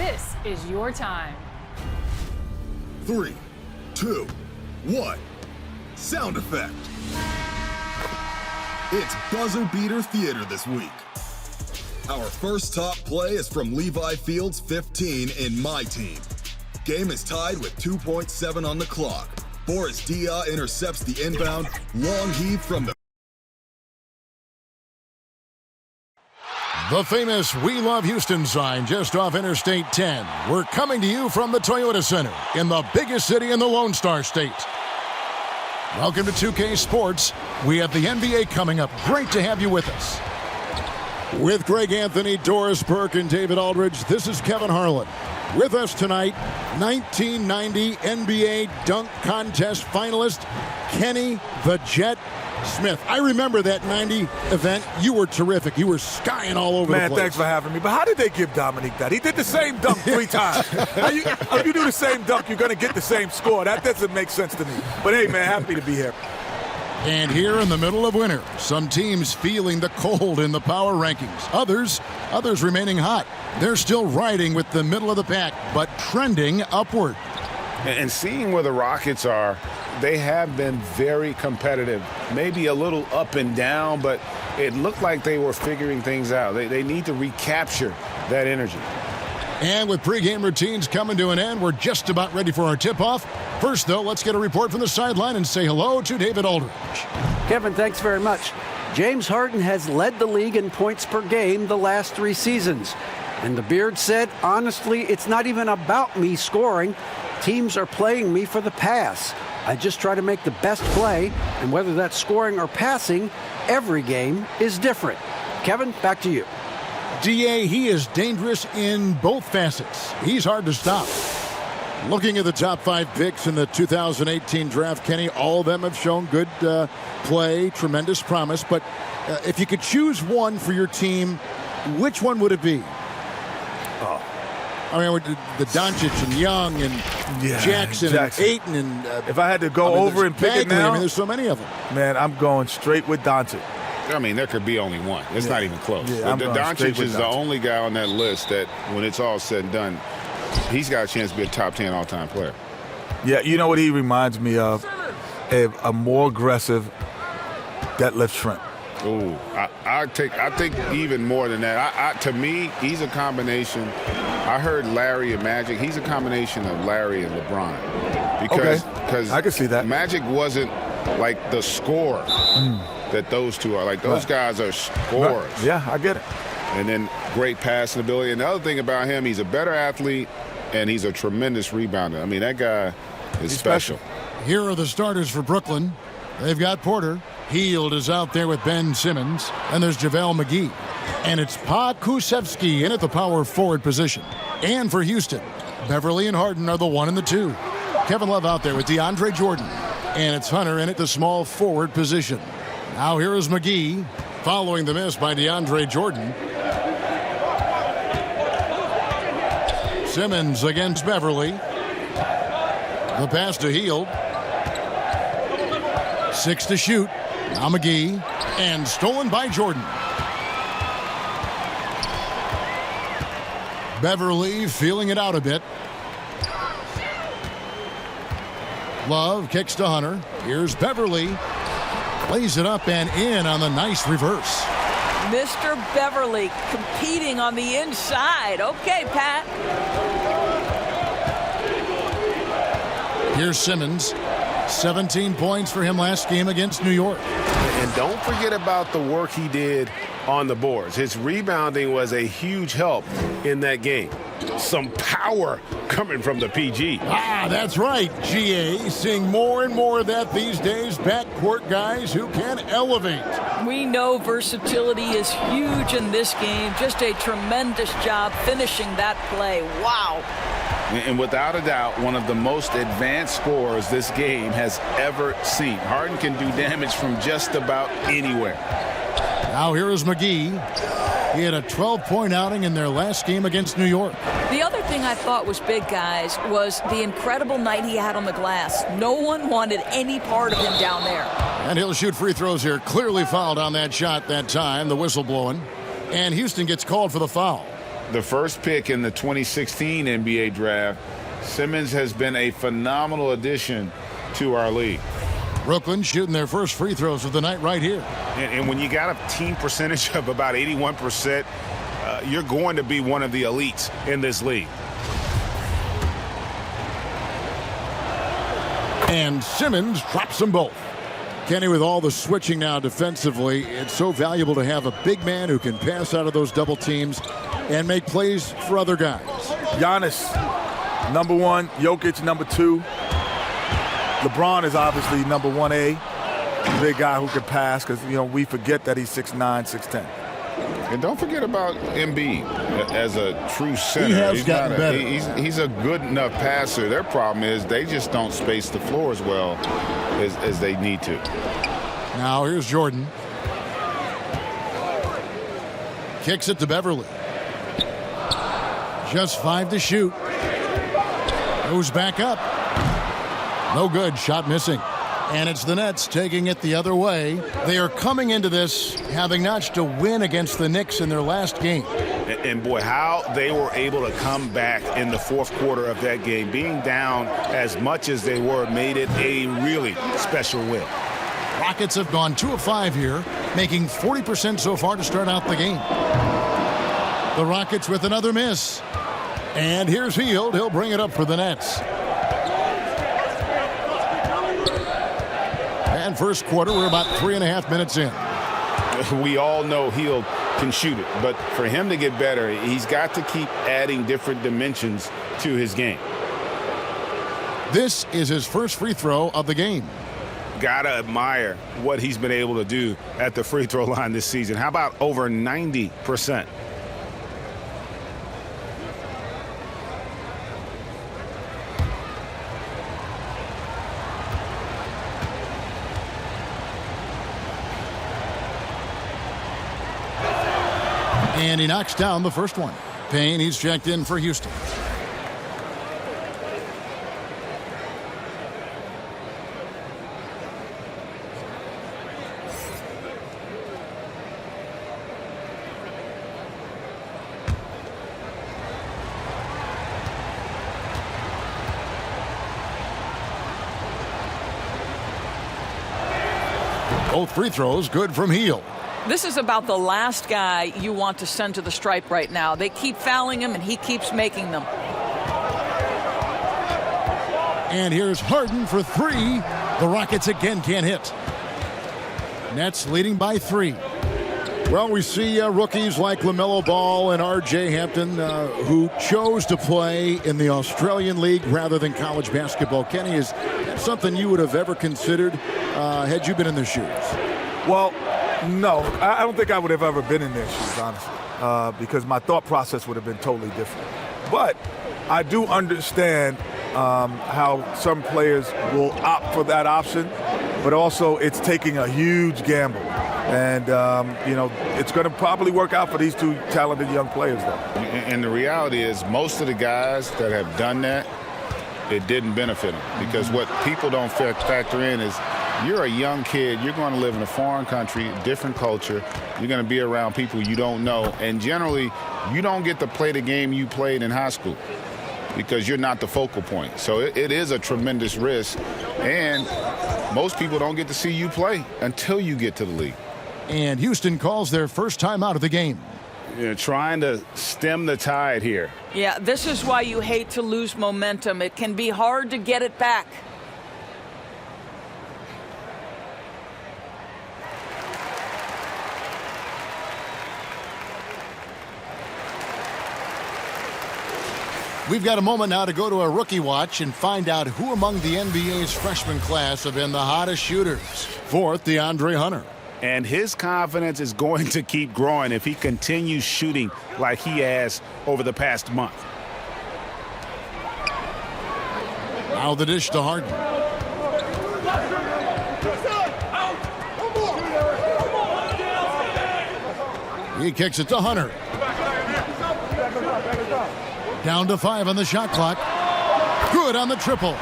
This is your time. 3, 2, 1. Sound effect. It's buzzer beater theater this week. Our first top play is from Levi Fields' 15 in my team. Game is tied with 2.7 on the clock. Boris Dia intercepts the inbound, long heave from the... The famous We Love Houston sign just off Interstate 10. We're coming to you from the Toyota Center in the biggest city in the Lone Star State. Welcome to 2K Sports. We have the NBA coming up. Great to have you with us. With Greg Anthony, Doris Burke, and David Aldridge, this is Kevin Harlan. With us tonight, 1990 NBA Dunk Contest finalist, Kenny the Jet Smith. I remember that 90 event. You were terrific. You were skying all over the place. Man, thanks for having me. But how did they give Dominique that? He did the same dunk 3 times. If you do the same dunk, you're going to get the same score. That doesn't make sense to me. But, hey, man, happy to be here. And here in the middle of winter, some teams feeling the cold in the power rankings. Others remaining hot. They're still riding with the middle of the pack, but trending upward. And seeing where the Rockets are, they have been very competitive. Maybe a little up and down, but it looked like they were figuring things out. They need to recapture that energy. And with pregame routines coming to an end, we're just about ready for our tip-off. First, though, let's get a report from the sideline and say hello to David Aldridge. Kevin, thanks very much. James Harden has led the league in points per game the last 3 seasons. And the Beard said, honestly, it's not even about me scoring. Teams are playing me for the pass. I just try to make the best play, and whether that's scoring or passing, every game is different. Kevin, back to you. DA, he is dangerous in both facets. He's hard to stop. Looking at the top 5 picks in the 2018 draft, Kenny, all of them have shown good play, tremendous promise. But if you could choose one for your team, which one would it be? I mean, the Doncic and Young and Jackson and Ayton and if I had to go over and pick Bagley, it now, I mean, there's so many of them. Man, I'm going straight with Doncic. I mean, there could be only one. It's not even close. Yeah, but Doncic is the only guy on that list that, when it's all said and done, he's got a chance to be a top 10 all-time player. Yeah, you know what he reminds me of? A more aggressive deadlift shrimp. Ooh, I think even more than that. To me, he's a combination. I heard Larry and Magic. He's a combination of Larry and LeBron. Because I can see that. Magic wasn't like the scorer that those two are. Like, those guys are scorers. Right. Yeah, I get it. And then great passing ability. And the other thing about him, he's a better athlete, and he's a tremendous rebounder. I mean, that guy is special. Here are the starters for Brooklyn. They've got Porter. Hield is out there with Ben Simmons. And there's JaVale McGee. And it's Pokusevski in at the power forward position. And for Houston, Beverly and Harden are the 1 and the 2. Kevin Love out there with DeAndre Jordan. And it's Hunter in at the small forward position. Now here is McGee following the miss by DeAndre Jordan. Simmons against Beverly. The pass to Hield. 6 to shoot. Now McGee. And stolen by Jordan. Beverly feeling it out a bit. Love kicks to Hunter. Here's Beverly. Plays it up and in on the nice reverse. Mr. Beverly competing on the inside. Okay, Pat. Here's Simmons. 17 points for him last game against New York. And don't forget about the work he did on the boards. His rebounding was a huge help in that game. Some power coming from the PG. That's right, GA. Seeing more and more of that these days. Backcourt guys who can elevate. We know versatility is huge in this game. Just a tremendous job finishing that play. Wow. And without a doubt, one of the most advanced scorers this game has ever seen. Harden can do damage from just about anywhere. Now here is McGee. He had a 12-point outing in their last game against New York. The other thing I thought was big, guys, was the incredible night he had on the glass. No one wanted any part of him down there. And he'll shoot free throws here. Clearly fouled on that shot that time, the whistle blowing. And Houston gets called for the foul. the first pick in the 2016 NBA draft, Simmons has been a phenomenal addition to our league. Brooklyn shooting their first free throws of the night right here. And when you got a team percentage of about 81%, you're going to be one of the elites in this league. And Simmons drops them both. Kenny, with all the switching now defensively, it's so valuable to have a big man who can pass out of those double teams and make plays for other guys. Giannis, number 1. Jokic, number 2. LeBron is obviously number 1A. Big guy who can pass because, we forget that he's 6'9", 6'10". And don't forget about Embiid as a true center. He has gotten better. He's a good enough passer. Their problem is they just don't space the floor as well as they need to. Now here's Jordan. Kicks it to Beverly. Just 5 to shoot. Goes back up. No good. Shot missing. And it's the Nets taking it the other way. They are coming into this having notched a win against the Knicks in their last game. And boy, how they were able to come back in the fourth quarter of that game. Being down as much as they were made it a really special win. Rockets have gone 2 of 5 here, making 40% so far to start out the game. The Rockets with another miss. And here's Hield. He'll bring it up for the Nets. And first quarter, we're about 3.5 minutes in. We all know Hield can shoot it, but for him to get better, he's got to keep adding different dimensions to his game. This is his first free throw of the game. Gotta admire what he's been able to do at the free throw line this season. How about over 90%? And he knocks down the first one. Payne, he's checked in for Houston. Both free throws good from Hield. This is about the last guy you want to send to the stripe right now. They keep fouling him, and he keeps making them. And here's Harden for 3. The Rockets again can't hit. Nets leading by 3. Well, we see rookies like LaMelo Ball and R.J. Hampton who chose to play in the Australian League rather than college basketball. Kenny, is that something you would have ever considered had you been in their shoes? Well, no, I don't think I would have ever been in their shoes, honestly, because my thought process would have been totally different. But I do understand how some players will opt for that option, but also it's taking a huge gamble. And, it's going to probably work out for these two talented young players, though. And the reality is most of the guys that have done that, it didn't benefit them. Because what people don't factor in is you're a young kid, you're going to live in a foreign country, different culture, you're going to be around people you don't know, and generally you don't get to play the game you played in high school because you're not the focal point. So it is a tremendous risk, and most people don't get to see you play until you get to the league. And Houston calls their first time out of the game. Trying to stem the tide here. Yeah, this is why you hate to lose momentum. It can be hard to get it back. We've got a moment now to go to a rookie watch and find out who among the NBA's freshman class have been the hottest shooters. 4th, DeAndre Hunter. And his confidence is going to keep growing if he continues shooting like he has over the past month. Now the dish to Harden. He kicks it to Hunter. Down to 5 on the shot clock. Good on the triple.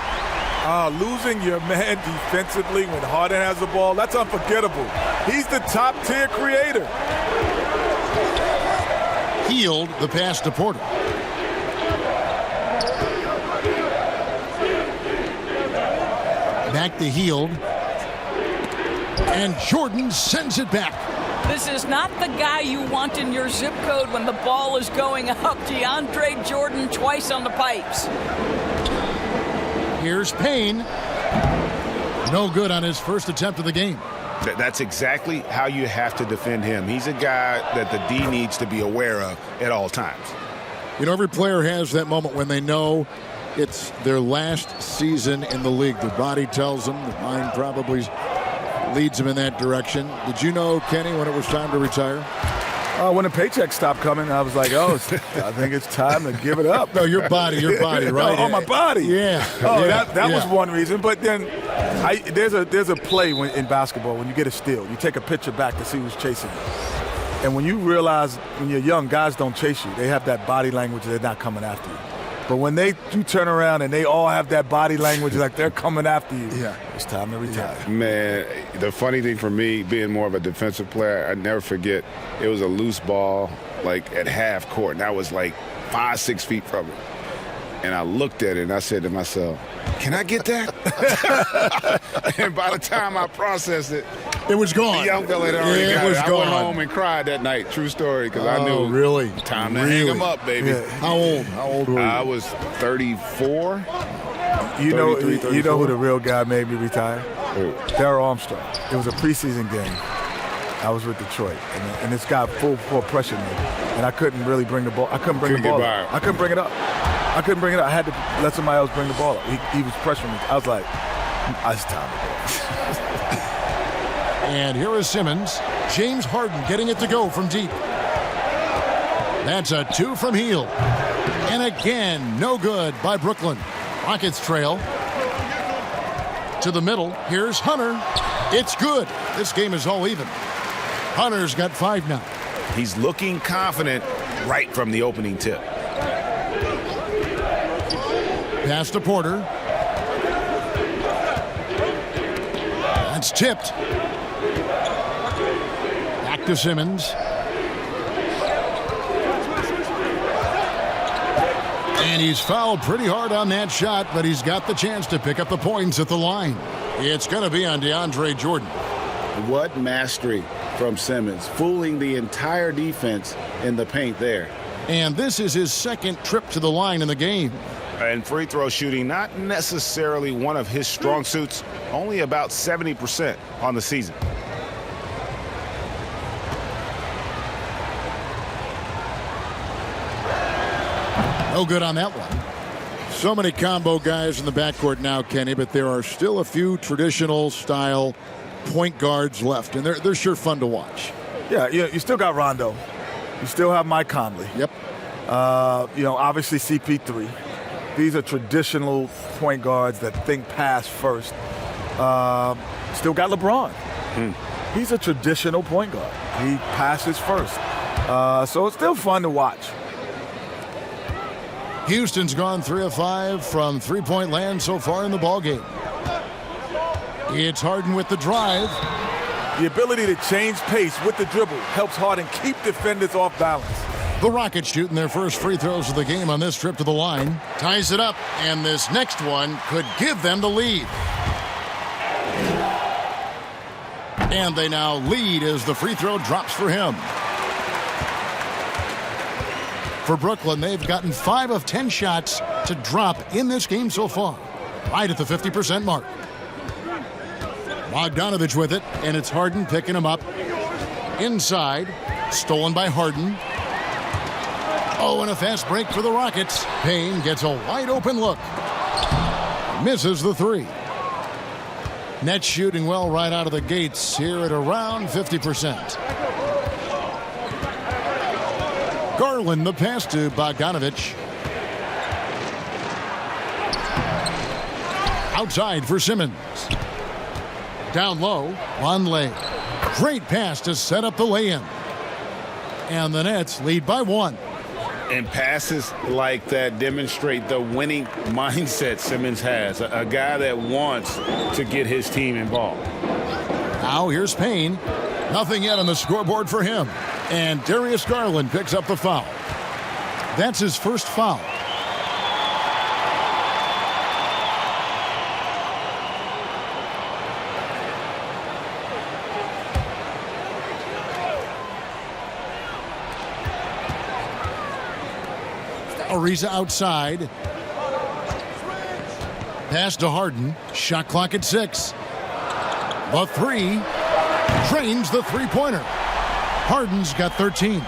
Losing your man defensively when Harden has the ball, that's unforgettable. He's the top-tier creator. Healed the pass to Porter. Back to Healed. And Jordan sends it back. This is not the guy you want in your zip code when the ball is going up. DeAndre Jordan twice on the pipes. Here's Payne. No good on his first attempt of the game. That's exactly how you have to defend him. He's a guy that the D needs to be aware of at all times. You know, every player has that moment when they know it's their last season in the league. Their body tells them, the mind probably leads them in that direction. Did you know, Kenny, when it was time to retire? When the paycheck stopped coming, I was like, oh, I think it's time to give it up. No, your body, right? Oh, my body. Yeah. Oh, yeah. that was one reason. But then there's a play in basketball when you get a steal. You take a picture back to see who's chasing you. And when you realize when you're young, guys don't chase you. They have that body language. They're not coming after you. But when you turn around and they all have that body language like they're coming after you, it's time to retire. Man, the funny thing for me, being more of a defensive player, I never forget, it was a loose ball, like at half court, and I was like 5-6 feet from it. And I looked at it and I said to myself, can I get that? And by the time I processed it, it was gone. The young fella had already got it. Gone. I went home and cried that night. True story, because I knew really time to hang him up, baby. Yeah. How old were you? I was 34. You know who the real guy made me retire? Who? Darryl Armstrong. It was a preseason game. I was with Detroit, and this guy full pressure me, and I couldn't really bring the ball. I couldn't bring the ball up. I couldn't bring it up. I had to let somebody else bring the ball up. He was pressuring me. I was like, it's time to go. And here is Simmons. James Harden getting it to go from deep. That's a 2 from Hield. And again, no good by Brooklyn. Rockets trail. To the middle. Here's Hunter. It's good. This game is all even. Hunter's got 5 now. He's looking confident right from the opening tip. Pass to Porter. That's tipped. Back to Simmons. And he's fouled pretty hard on that shot, but he's got the chance to pick up the points at the line. It's going to be on DeAndre Jordan. What mastery from Simmons, fooling the entire defense in the paint there. And this is his second trip to the line in the game. And free throw shooting, not necessarily one of his strong suits, only about 70% on the season. No good on that one. So many combo guys in the backcourt now, Kenny, but there are still a few traditional style point guards left, and they're sure fun to watch. Yeah, you still got Rondo. You still have Mike Conley. Yep. Obviously CP3. These are traditional point guards that think pass first. Still got LeBron. He's a traditional point guard. He passes first. So it's still fun to watch. Houston's gone 3 of 5 from three-point land so far in the ballgame. It's Harden with the drive. The ability to change pace with the dribble helps Harden keep defenders off balance. The Rockets shooting their first free throws of the game on this trip to the line. Ties it up, and this next one could give them the lead. And they now lead as the free throw drops for him. For Brooklyn, they've gotten 5 of 10 shots to drop in this game so far. Right at the 50% mark. Bogdanovich with it, and it's Harden picking him up. Inside, stolen by Harden. Oh, and a fast break for the Rockets. Payne gets a wide open look. Misses the 3. Nets shooting well right out of the gates here at around 50%. Garland the pass to Bogdanovich. Outside for Simmons. Down low, Vonleh. Great pass to set up the lay-in. And the Nets lead by 1. And passes like that demonstrate the winning mindset Simmons has. A guy that wants to get his team involved. Now here's Payne. Nothing yet on the scoreboard for him. And Darius Garland picks up the foul. That's his first foul. Ariza outside. Pass to Harden. Shot clock at 6. The three. Drains the three-pointer. Harden's got 13.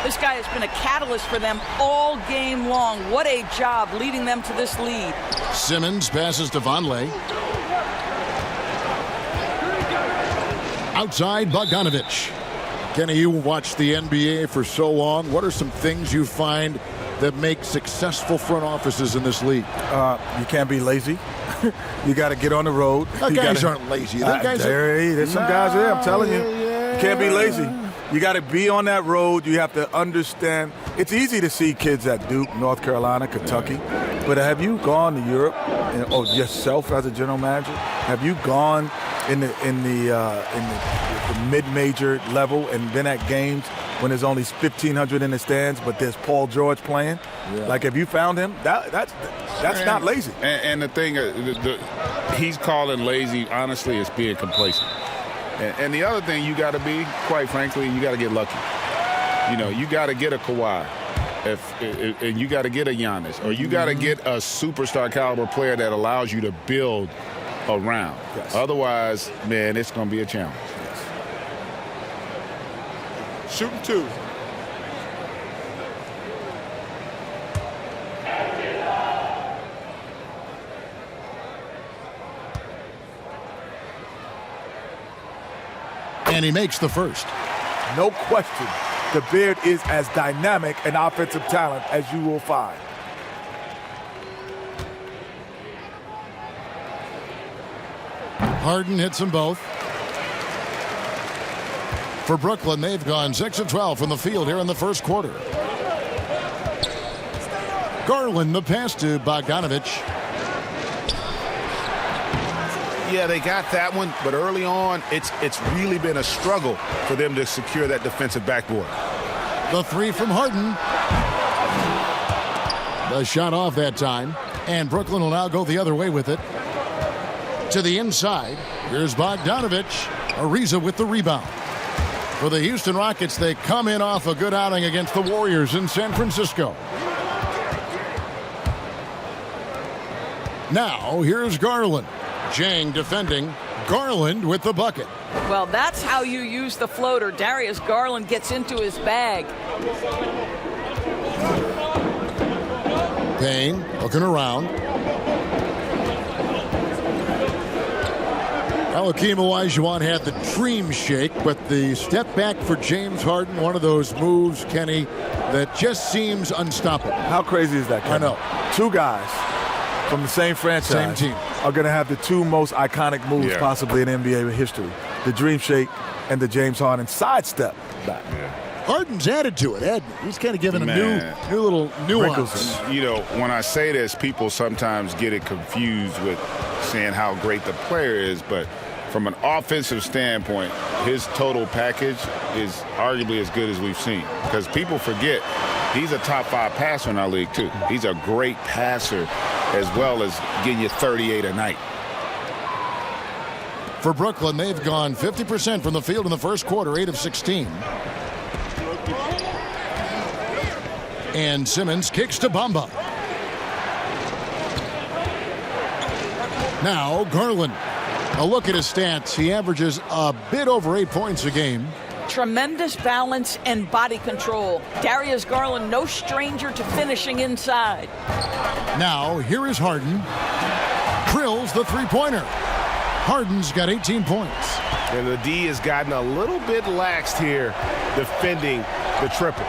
This guy has been a catalyst for them all game long. What a job leading them to this lead. Simmons passes to Vonleh. Outside, Bogdanovich. Kenny, you watched the NBA for so long. What are some things you find that make successful front offices in this league? You can't be lazy. You got to get on the road. Guys aren't lazy. There's some guys there, I'm telling you. You can't be lazy. You got to be on that road. You have to understand. It's easy to see kids at Duke, North Carolina, Kentucky. But have you gone to Europe, yourself as a general manager? Have you gone in the mid-major level and been at games when there's only 1,500 in the stands, but there's Paul George playing? Yeah. Like, have you found him? That's not lazy. And the thing, he's calling lazy, honestly, is being complacent. And the other thing you got to be, quite frankly, you got to get lucky. You got to get a Kawhi, and you got to get a Giannis, or you got to get a superstar caliber player that allows you to build around. Yes. Otherwise, man, it's going to be a challenge. Yes. Shooting two. And he makes the first. No question, the Beard is as dynamic an offensive talent as you will find. Harden hits them both. For Brooklyn, they've gone 6 of 12 from the field here in the first quarter. Garland, the pass to Bogdanovich. Yeah, they got that one, but early on, it's really been a struggle for them to secure that defensive backboard. The three from Harden. The shot off that time, and Brooklyn will now go the other way with it. To the inside, here's Bogdanovich. Ariza with the rebound. For the Houston Rockets, they come in off a good outing against the Warriors in San Francisco. Now, here's Garland. Jang defending. Garland with the bucket. Well, that's how you use the floater. Darius Garland gets into his bag. Payne looking around. Hakeem Olajuwon had the dream shake, but the step back for James Harden, one of those moves, Kenny, that just seems unstoppable. How crazy is that, Kenny? I know. Two guys from the same franchise, same team, are going to have the two most iconic moves possibly in NBA history. The dream shake and the James Harden sidestep back. Yeah. Harden's added to it. He's kind of given a new little nuance. When I say this, people sometimes get it confused with saying how great the player is, but from an offensive standpoint, his total package is arguably as good as we've seen. Because people forget, he's a top 5 passer in our league, too. He's a great passer as well as getting you 38 a night. For Brooklyn, they've gone 50% from the field in the first quarter, 8 of 16. And Simmons kicks to Bamba. Now Garland. A look at his stats. He averages a bit over 8 points a game. Tremendous balance and body control. Darius Garland, no stranger to finishing inside. Now, here is Harden. Drills the three-pointer. Harden's got 18 points. And the D has gotten a little bit laxed here defending the triple.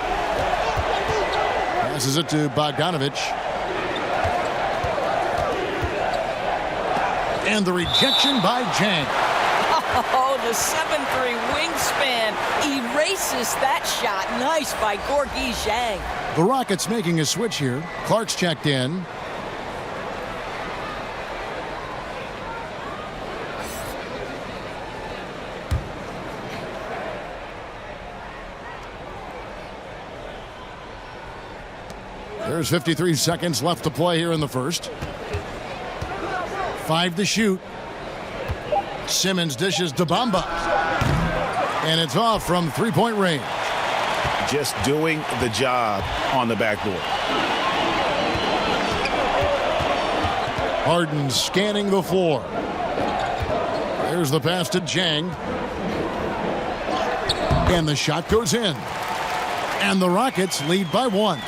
Passes it to Bogdanovich. And the rejection by Jang. Oh, the 7'3" wingspan erases that shot. Nice by Gorgui Dieng. The Rockets making a switch here. Clark's checked in. There's 53 seconds left to play here in the first. 5 to shoot. Simmons dishes to Bamba. And it's off from three-point range. Just doing the job on the backboard. Harden scanning the floor. There's the pass to Jang. And the shot goes in. And the Rockets lead by 1.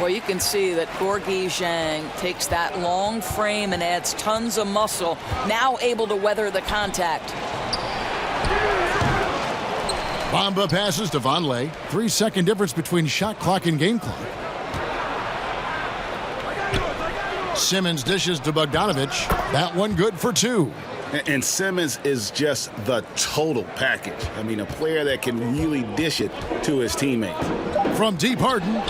Well, you can see that Gorgui Zhang takes that long frame and adds tons of muscle, now able to weather the contact. Bamba passes to Vonleh. 3-second difference between shot clock and game clock. Simmons dishes to Bogdanovich. That one good for 2. And Simmons is just the total package. I mean, a player that can really dish it to his teammates. From deep, Harden.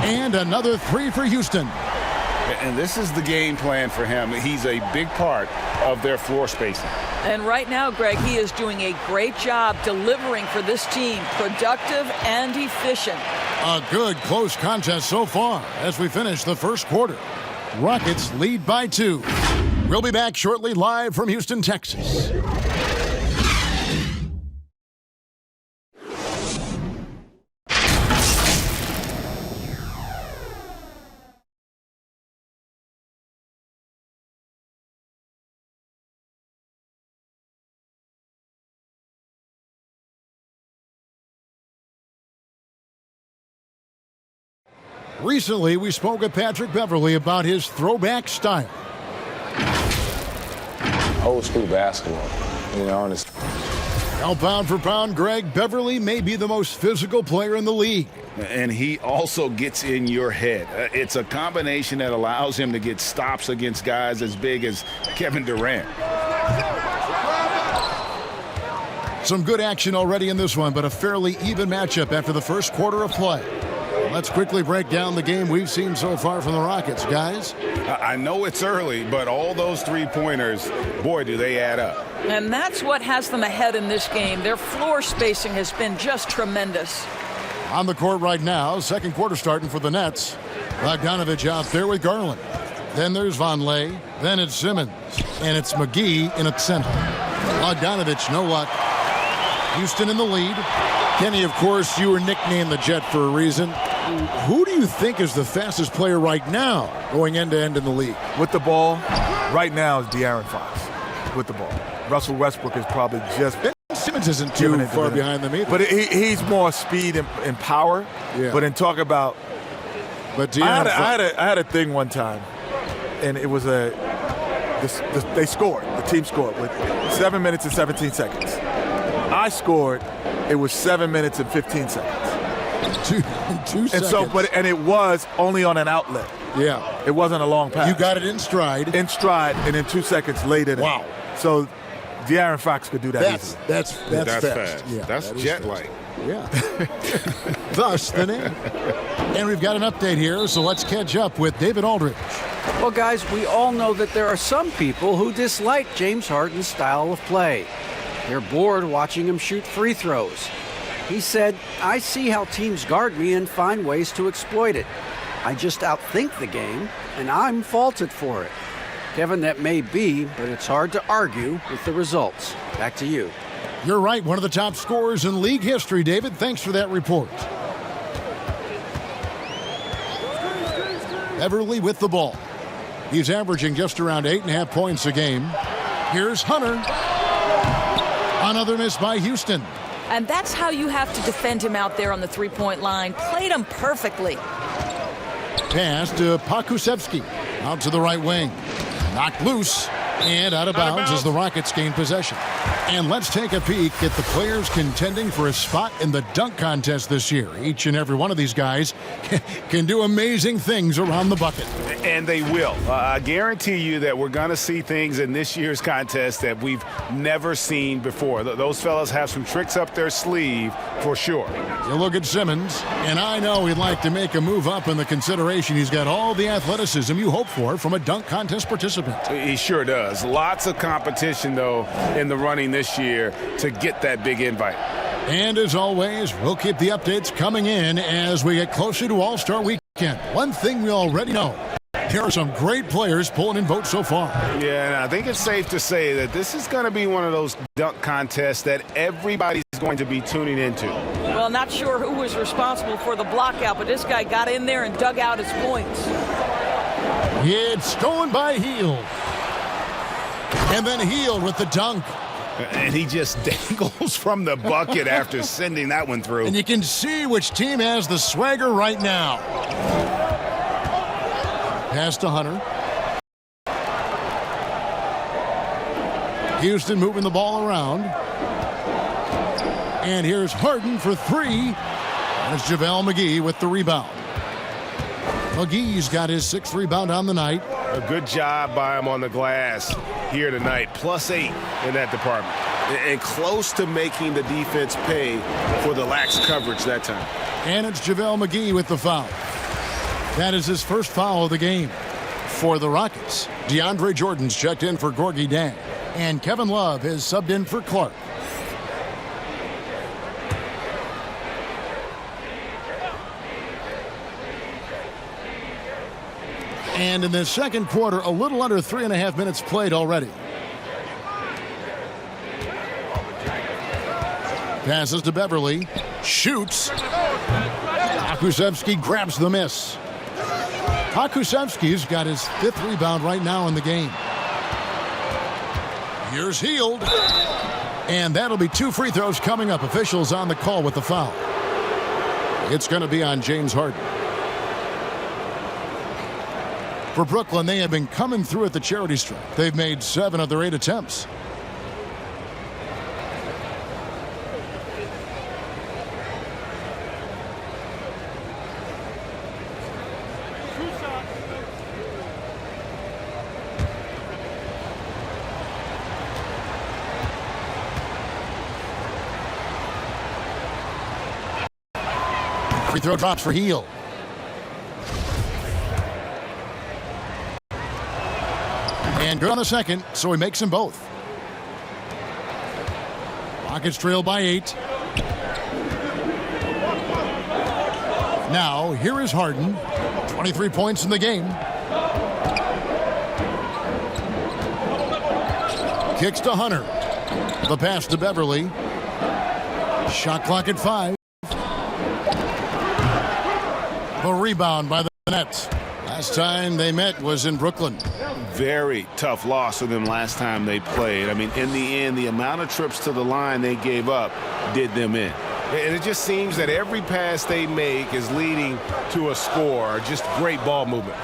And another 3 for Houston. And this is the game plan for him. He's a big part of their floor spacing. And right now, Greg, he is doing a great job delivering for this team, productive and efficient. A good close contest so far as we finish the first quarter. Rockets lead by 2. We'll be back shortly live from Houston, Texas. Recently, we spoke with Patrick Beverley about his throwback style. Old school basketball, you know, and it's... Now, pound for pound, Greg, Beverley may be the most physical player in the league. And he also gets in your head. It's a combination that allows him to get stops against guys as big as Kevin Durant. Some good action already in this one, but a fairly even matchup after the first quarter of play. Let's quickly break down the game we've seen so far from the Rockets, guys. I know it's early, but all those three-pointers, boy, do they add up. And that's what has them ahead in this game. Their floor spacing has been just tremendous. On the court right now, second quarter starting for the Nets. Bogdanovich out there with Garland. Then there's Vonleh. Then it's Simmons. And it's McGee in at center. Bogdanovich, no luck. Houston in the lead. Kenny, of course, you were nicknamed the Jet for a reason. Who do you think is the fastest player right now going end-to-end in the league? With the ball, right now is De'Aaron Fox with the ball. Russell Westbrook is probably just... Simmons isn't too far behind them either. But he's more speed and power. Yeah. But in talk about... But I had a thing one time, and it was they scored. The team scored with 7 minutes and 17 seconds. I scored. It was 7 minutes and 15 seconds. Two seconds. And it was only on an outlet. Yeah. It wasn't a long pass. You got it in stride. In stride, and in 2 seconds laid it in. Wow. So De'Aaron Fox could do that easily. That's fast. Yeah, that's jet-like. Yeah. Thus the name. And we've got an update here, so let's catch up with David Aldridge. Well, guys, we all know that there are some people who dislike James Harden's style of play. They're bored watching him shoot free throws. He said, "I see how teams guard me and find ways to exploit it. I just outthink the game, and I'm faulted for it." Kevin, that may be, but it's hard to argue with the results. Back to you. You're right, one of the top scorers in league history, David. Thanks for that report. Beverley with the ball. He's averaging just around 8.5 points a game. Here's Hunter. Another miss by Houston. And that's how you have to defend him out there on the three-point line. Played him perfectly. Pass to Pokusevski. Out to the right wing. Knocked loose. And out of bounds as the Rockets gain possession. And let's take a peek at the players contending for a spot in the dunk contest this year. Each and every one of these guys can do amazing things around the bucket. And they will. I guarantee you that we're going to see things in this year's contest that we've never seen before. Those fellas have some tricks up their sleeve for sure. You look at Simmons, and I know he'd like to make a move up in the consideration. He's got all the athleticism you hope for from a dunk contest participant. He sure does. Lots of competition, though, in the running this year to get that big invite. And as always, we'll keep the updates coming in as we get closer to All-Star Week. One thing we already know, there are some great players pulling in votes so far. Yeah, and I think it's safe to say that this is going to be one of those dunk contests that everybody's going to be tuning into. Well, not sure who was responsible for the blockout, but this guy got in there and dug out his points. It's stolen by Hield. And then Hield with the dunk. And he just dangles from the bucket after sending that one through. And you can see which team has the swagger right now. Pass to Hunter. Houston moving the ball around. And here's Harden for three. And it's JaVale McGee with the rebound. McGee's got his 6th rebound on the night. A good job by him on the glass here tonight. +8 in that department. And close to making the defense pay for the lax coverage that time. And it's JaVale McGee with the foul. That is his first foul of the game for the Rockets. DeAndre Jordan's checked in for Gorgui Dieng. And Kevin Love is subbed in for Clark. And in the second quarter, a little under 3.5 minutes played already. Passes to Beverly. Shoots. Hakusevsky grabs the miss. Hakusevsky's got his 5th rebound right now in the game. Here's Hield. And that'll be 2 free throws coming up. Officials on the call with the foul. It's going to be on James Harden. For Brooklyn, they have been coming through at the charity stripe. They've made 7 of their 8 attempts. Free throw drops for Hield. And good on the second, so he makes them both. Rockets trail by 8. Now, here is Harden. 23 points in the game. Kicks to Hunter. The pass to Beverly. Shot clock at 5. The rebound by the Nets. Last time they met was in Brooklyn. Very tough loss for them last time they played. I mean, in the end, the amount of trips to the line they gave up did them in. And it just seems that every pass they make is leading to a score. Just great ball movement.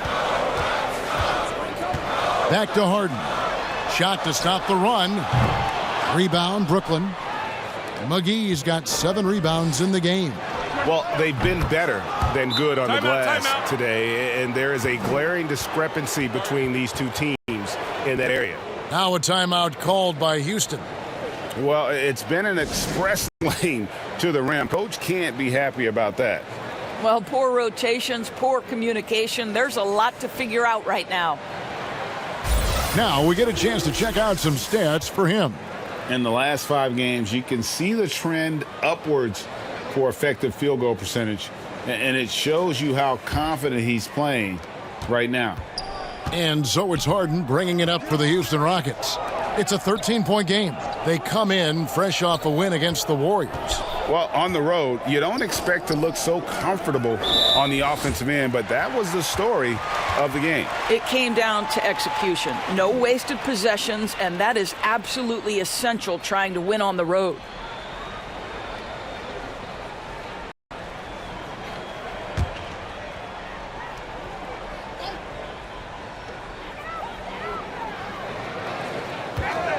Back to Harden. Shot to stop the run. Rebound, Brooklyn. McGee's got 7 rebounds in the game. Well, they've been better than good on the glass today, and there is a glaring discrepancy between these two teams in that area. Now a timeout called by Houston. Well, it's been an express lane to the rim. Coach can't be happy about that. Well, poor rotations, poor communication. There's a lot to figure out right now. Now we get a chance to check out some stats for him. In the last 5 games, you can see the trend upwards for effective field goal percentage, and it shows you how confident he's playing right now. And so it's Harden bringing it up for the Houston Rockets. It's a 13-point game. They come in fresh off a win against the Warriors. Well, on the road, you don't expect to look so comfortable on the offensive end, but that was the story of the game. It came down to execution. No wasted possessions, and that is absolutely essential trying to win on the road.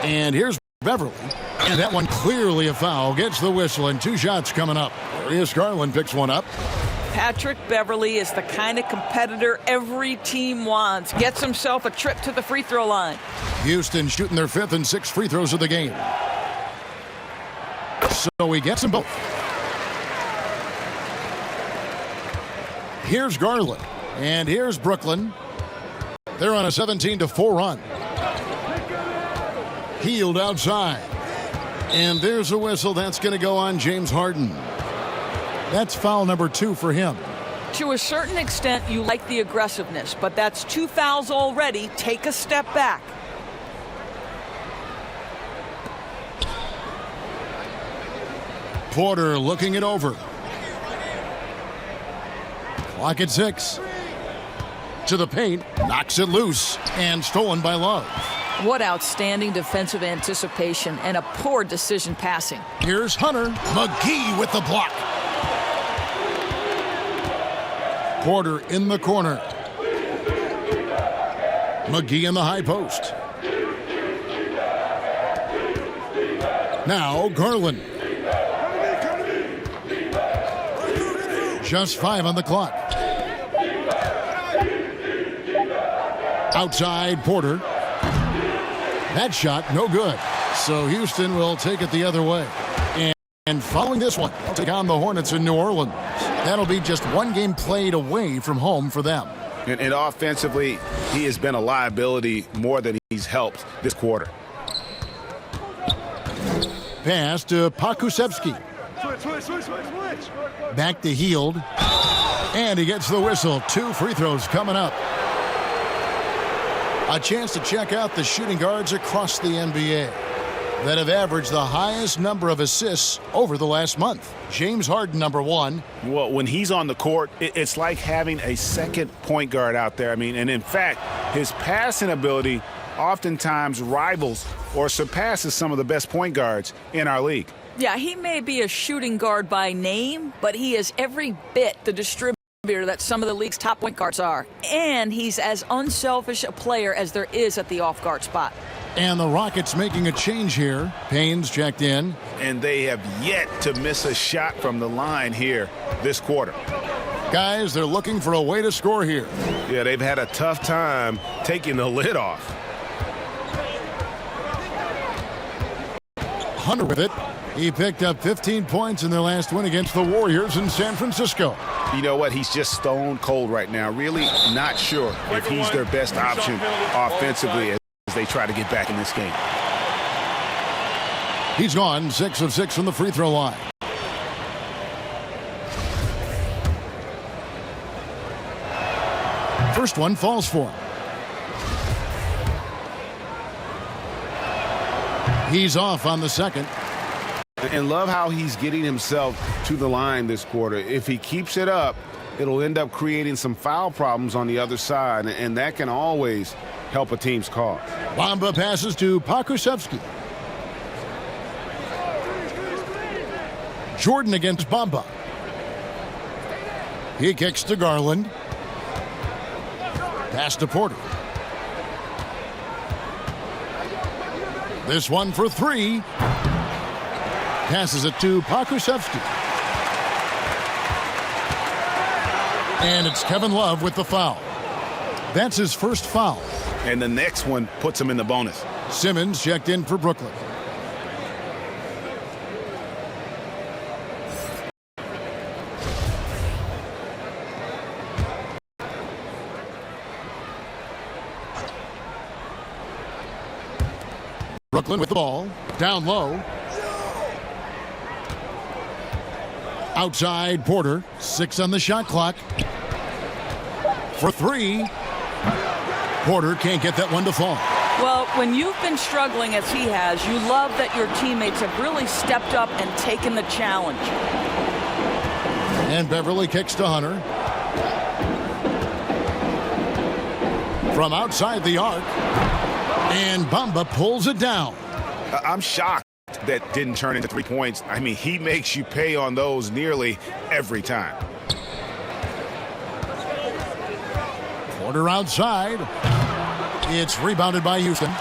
And here's Beverly. And that one clearly a foul. Gets the whistle, and 2 shots coming up. Darius Garland picks one up. Patrick Beverly is the kind of competitor every team wants. Gets himself a trip to the free throw line. Houston shooting their 5th and 6th free throws of the game. So he gets them both. Here's Garland. And here's Brooklyn. They're on a 17-4 run. Hield outside. And there's a whistle. That's going to go on James Harden. That's foul number 2 for him. To a certain extent, you like the aggressiveness, but that's 2 fouls already. Take a step back. Porter looking it over. Clock at 6. To the paint, knocks it loose, and stolen by Love. What outstanding defensive anticipation and a poor decision passing. Here's Hunter. McGee with the block. Porter in the corner. McGee in the high post. Now Garland. Just 5 on the clock. Outside Porter. That shot no good. So Houston will take it the other way. And following this one, they'll take on the Hornets in New Orleans. That'll be just one game played away from home for them. And offensively, he has been a liability more than he's helped this quarter. Pass to Pakusevsky. Back to Hield. And he gets the whistle. 2 free throws coming up. A chance to check out the shooting guards across the NBA that have averaged the highest number of assists over the last month. James Harden, number 1. Well, when he's on the court, it's like having a second point guard out there. I mean, and in fact, his passing ability oftentimes rivals or surpasses some of the best point guards in our league. Yeah, he may be a shooting guard by name, but he is every bit the distributor that some of the league's top point guards are. And he's as unselfish a player as there is at the off-guard spot. And the Rockets making a change here. Payne's checked in. And they have yet to miss a shot from the line here this quarter. Guys, they're looking for a way to score here. Yeah, they've had a tough time taking the lid off. Hunter with it. He picked up 15 points in their last win against the Warriors in San Francisco. You know what? He's just stone cold right now. Really not sure if he's their best option offensively as they try to get back in this game. He's gone 6 of 6 from the free throw line. First one falls for him. He's off on the second. And love how he's getting himself to the line this quarter. If he keeps it up, it'll end up creating some foul problems on the other side, and that can always help a team's cause. Bamba passes to Pakusevsky. Jordan against Bamba. He kicks to Garland. Pass to Porter. This one for 3. Passes it to Pakusevsky. And it's Kevin Love with the foul. That's his first foul. And the next one puts him in the bonus. Simmons checked in for Brooklyn. Brooklyn with the ball. Down low. Outside Porter. 6 on the shot clock. For 3. Porter can't get that one to fall. Well, when you've been struggling as he has, you love that your teammates have really stepped up and taken the challenge. And Beverly kicks to Hunter. From outside the arc. And Bamba pulls it down. I'm shocked that didn't turn into 3 points. I mean, he makes you pay on those nearly every time. Porter outside. It's rebounded by Houston.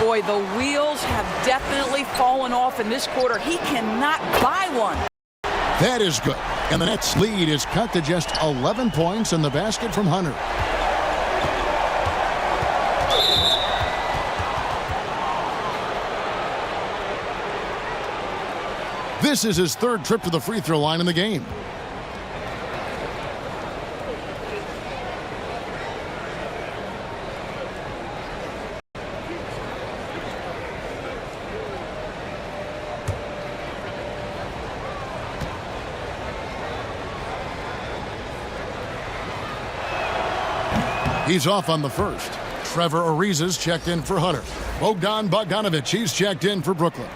Boy, the wheels have definitely fallen off in this quarter. He cannot buy one. That is good. And the Nets' lead is cut to just 11 points in the basket from Hunter. This is his 3rd trip to the free throw line in the game. He's off on the first. Trevor Ariza's checked in for Hunter. Bogdan Bogdanovic, he's checked in for Brooklyn.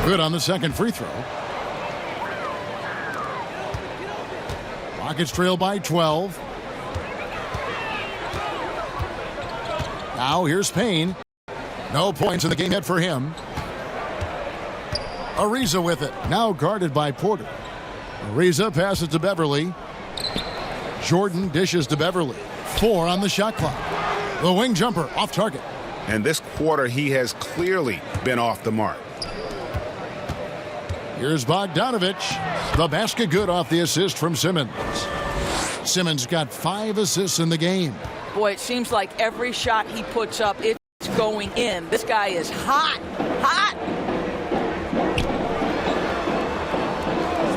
Good on the second free throw. Rockets trail by 12. Now here's Payne. No points in the game yet for him. Ariza with it. Now guarded by Porter. Ariza passes to Beverly. Jordan dishes to Beverly. 4 on the shot clock. The wing jumper off target. And this quarter, he has clearly been off the mark. Here's Bogdanovic. The basket good off the assist from Simmons. Simmons got 5 assists in the game. Boy, it seems like every shot he puts up, it's going in. This guy is hot, hot.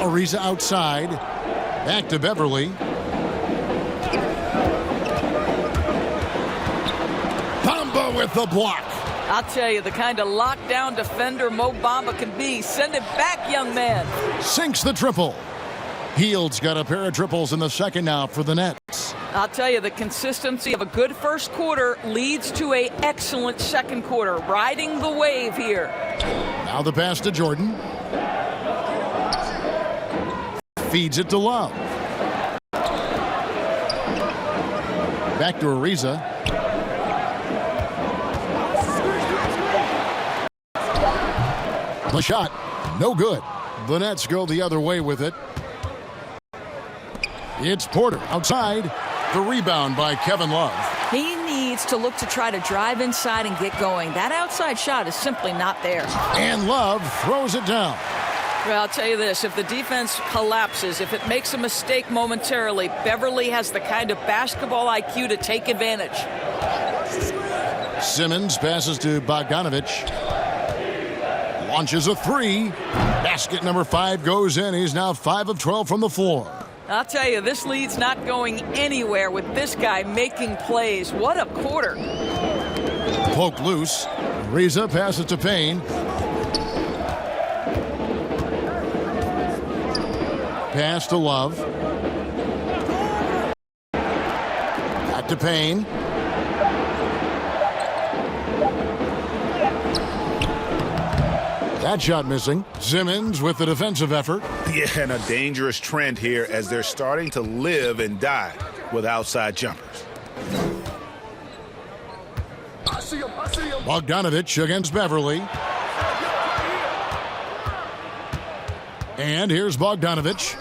Ariza outside. Back to Beverly. Bamba with the block. I'll tell you, the kind of lockdown defender Mo Bamba can be. Send it back, young man. Sinks the triple. Hield's got a pair of triples in the second now for the Nets. I'll tell you, the consistency of a good first quarter leads to an excellent second quarter. Riding the wave here. Now the pass to Jordan. Feeds it to Love. Back to Ariza. The shot, no good. The Nets go the other way with it. It's Porter outside. The rebound by Kevin Love. He needs to look to try to drive inside and get going. That outside shot is simply not there. And Love throws it down. Well, I'll tell you this, if the defense collapses, if it makes a mistake momentarily, Beverly has the kind of basketball IQ to take advantage. Simmons passes to Bogdanovic. Launches a 3. Basket number 5 goes in. He's now 5 of 12 from the floor. I'll tell you, this lead's not going anywhere with this guy making plays. What a quarter. Poke loose. Ariza passes to Payne. Pass to Love. Back to Payne. That shot missing. Simmons with the defensive effort. Yeah, and a dangerous trend here as they're starting to live and die with outside jumpers. Bogdanovic against Beverly. And here's Bogdanovic.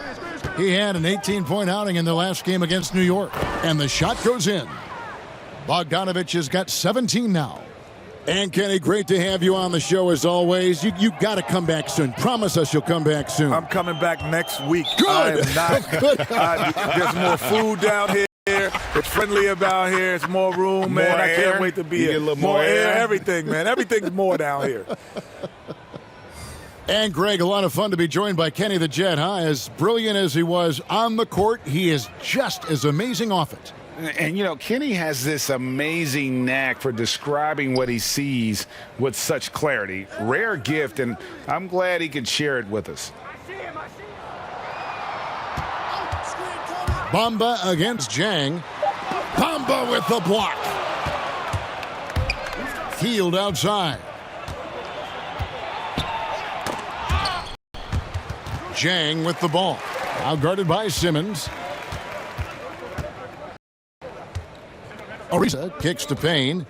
He had an 18-point outing in the last game against New York. And the shot goes in. Bogdanovic has got 17 now. And Kenny, great to have you on the show as always. You got to come back soon. Promise us you'll come back soon. I'm coming back next week. Good. I am not. Good. There's more food down here. It's friendly about here. It's more room, man. More I can't air. wait to be You here. get a little more air. Everything, man. Everything's more down here. And Greg, a lot of fun to be joined by Kenny the Jet, huh? As brilliant as he was on the court, he is just as amazing off it. And, you know, Kenny has this amazing knack for describing what he sees with such clarity. Rare gift, and I'm glad he can share it with us. Bamba against Jang. Bamba with the block. Hield outside. Jang with the ball. Now guarded by Simmons. Ariza kicks to Payne.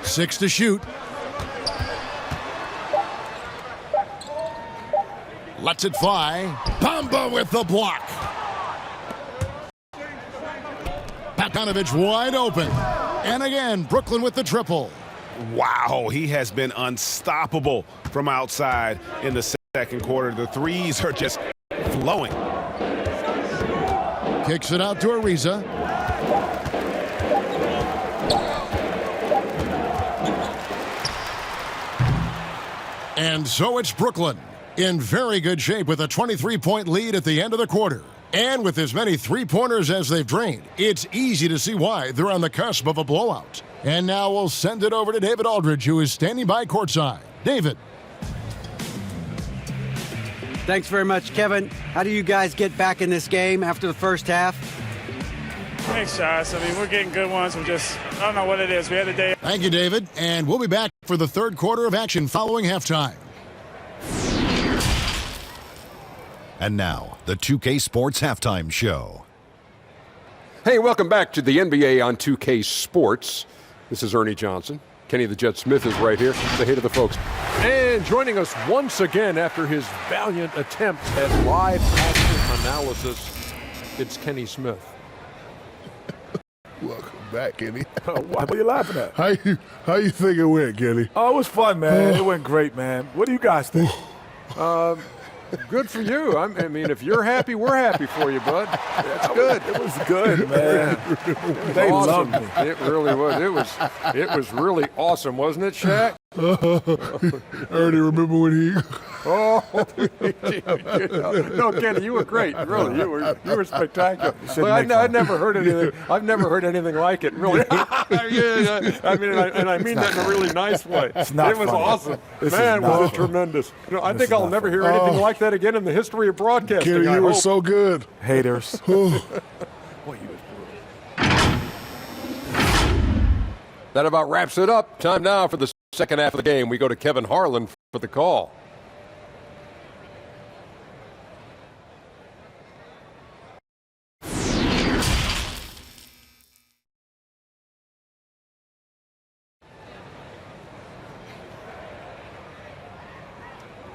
Six to shoot. Lets it fly. Bamba with the block. Bogdanovic wide open. And again, Brooklyn with the triple. Wow, he has been unstoppable from outside in the second quarter. The threes are just flowing. Kicks it out to Ariza. And so it's Brooklyn in very good shape with a 23-point lead at the end of the quarter. And with as many three-pointers as they've drained, it's easy to see why they're on the cusp of a blowout. And now we'll send it over to David Aldridge, who is standing by courtside. David. Thanks very much, Kevin. How do you guys get back in this game after the first half? Thanks, Josh. I mean, we're getting good ones. I don't know what it is. We had a day. Thank you, David. And we'll be back for the third quarter of action following halftime. And now, the 2K Sports Halftime Show. Hey, welcome back to the NBA on 2K Sports. This is Ernie Johnson. Kenny the Jet Smith is right here. Say hey to the folks. And joining us once again after his valiant attempt at live action analysis, it's Kenny Smith. Welcome back, Kenny. What are you laughing at? How you think it went, Kenny? Oh, it was fun, man. It went great, man. What do you guys think? Good for you. I mean, if you're happy, we're happy for you, bud. That's good. It was good, man. They awesome. loved me. It really was. It was really awesome, wasn't it, Shaq? Ernie, remember when he? No, Kenny, you were great. Really, you were spectacular. Look, I've never heard anything. I've never heard anything like it. Really. Yeah. I mean, and I mean that in a really nice way. It was awesome. Man, was it tremendous. I think I'll never hear anything like that again in the history of broadcasting. Kenny, you were so good. Haters. That about wraps it up. Time now for the second half of the game. We go to Kevin Harlan for the call.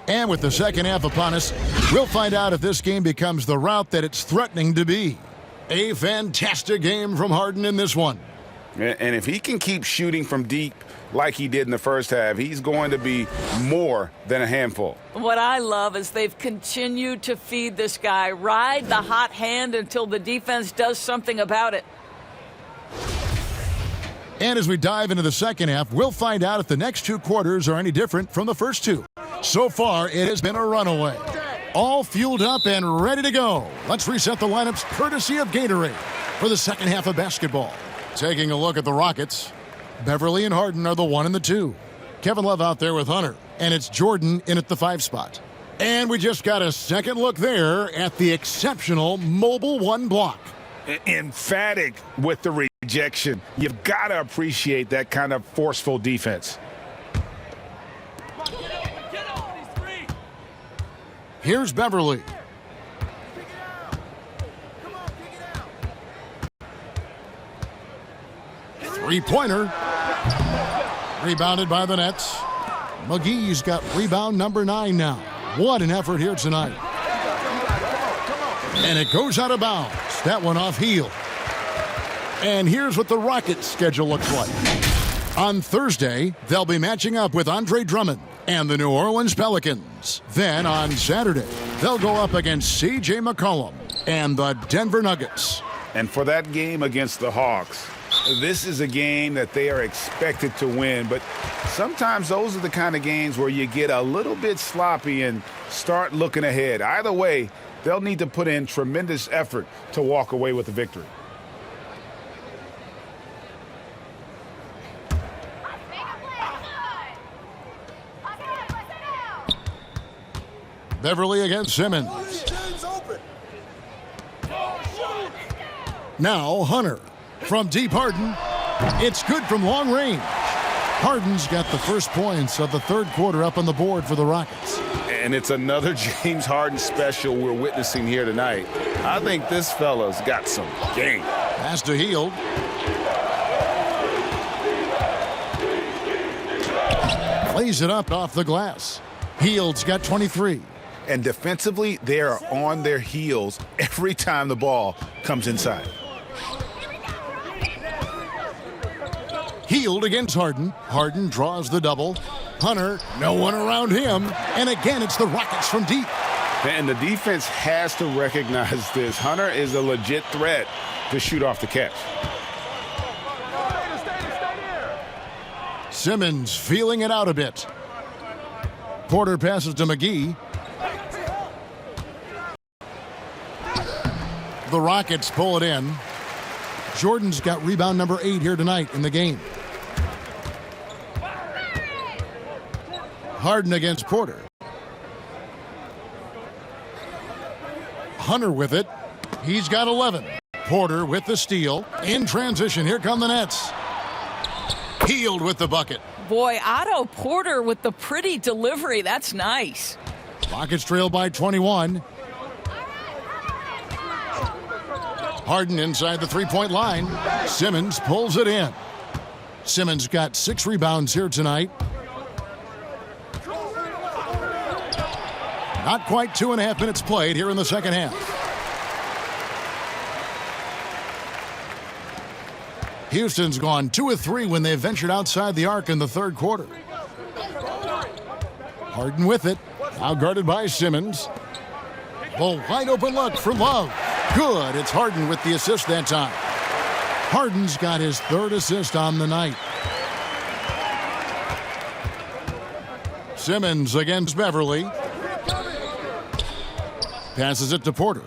And with the second half upon us, we'll find out if this game becomes the route that it's threatening to be. A fantastic game from Harden in this one. And if he can keep shooting from deep like he did in the first half, he's going to be more than a handful. What I love is they've continued to feed this guy, ride the hot hand until the defense does something about it. And as we dive into the second half, we'll find out if the next two quarters are any different from the first two. So far, it has been a runaway. All fueled up and ready to go. Let's reset the lineups courtesy of Gatorade for the second half of basketball. Taking a look at the Rockets, Beverly and Harden are the 1 and the 2. Kevin Love out there with Hunter, and it's Jordan in at the 5 spot. And we just got a second look there at the exceptional mobile 1 block. Emphatic with the rejection. You've got to appreciate that kind of forceful defense. Here's Beverly. Three-pointer. Rebounded by the Nets. McGee's got rebound number 9 now. What an effort here tonight. And it goes out of bounds. That one off heel. And here's what the Rockets' schedule looks like. On Thursday, they'll be matching up with Andre Drummond and the New Orleans Pelicans. Then on Saturday, they'll go up against C.J. McCollum and the Denver Nuggets. And for that game against the Hawks, this is a game that they are expected to win, but sometimes those are the kind of games where you get a little bit sloppy and start looking ahead. Either way, they'll need to put in tremendous effort to walk away with the victory. Beverly against Simmons. Now Hunter. From deep Harden. It's good from long range. Harden's got the first points of the third quarter up on the board for the Rockets. And it's another James Harden special we're witnessing here tonight. I think this fella's got some game. Pass to Hield. Plays it up off the glass. Hield's got 23. And defensively, they are on their heels every time the ball comes inside. Hield against Harden. Harden draws the double. Hunter, no one around him. And again, it's the Rockets from deep. And the defense has to recognize this. Hunter is a legit threat to shoot off the catch. Simmons feeling it out a bit. Porter passes to McGee. The Rockets pull it in. Jordan's got rebound number 8 here tonight in the game. Harden against Porter. Hunter with it. He's got 11. Porter with the steal. In transition, here come the Nets. Hield with the bucket. Boy, Otto Porter with the pretty delivery. That's nice. Rockets trail by 21. Harden inside the three-point line. Simmons pulls it in. Simmons got 6 rebounds here tonight. Not quite 2.5 minutes played here in the second half. Houston's gone 2 of 3 when they ventured outside the arc in the third quarter. Harden with it. Now guarded by Simmons. The wide open look for Love. Good. It's Harden with the assist that time. Harden's got his 3rd assist on the night. Simmons against Beverly. Passes it to Porter.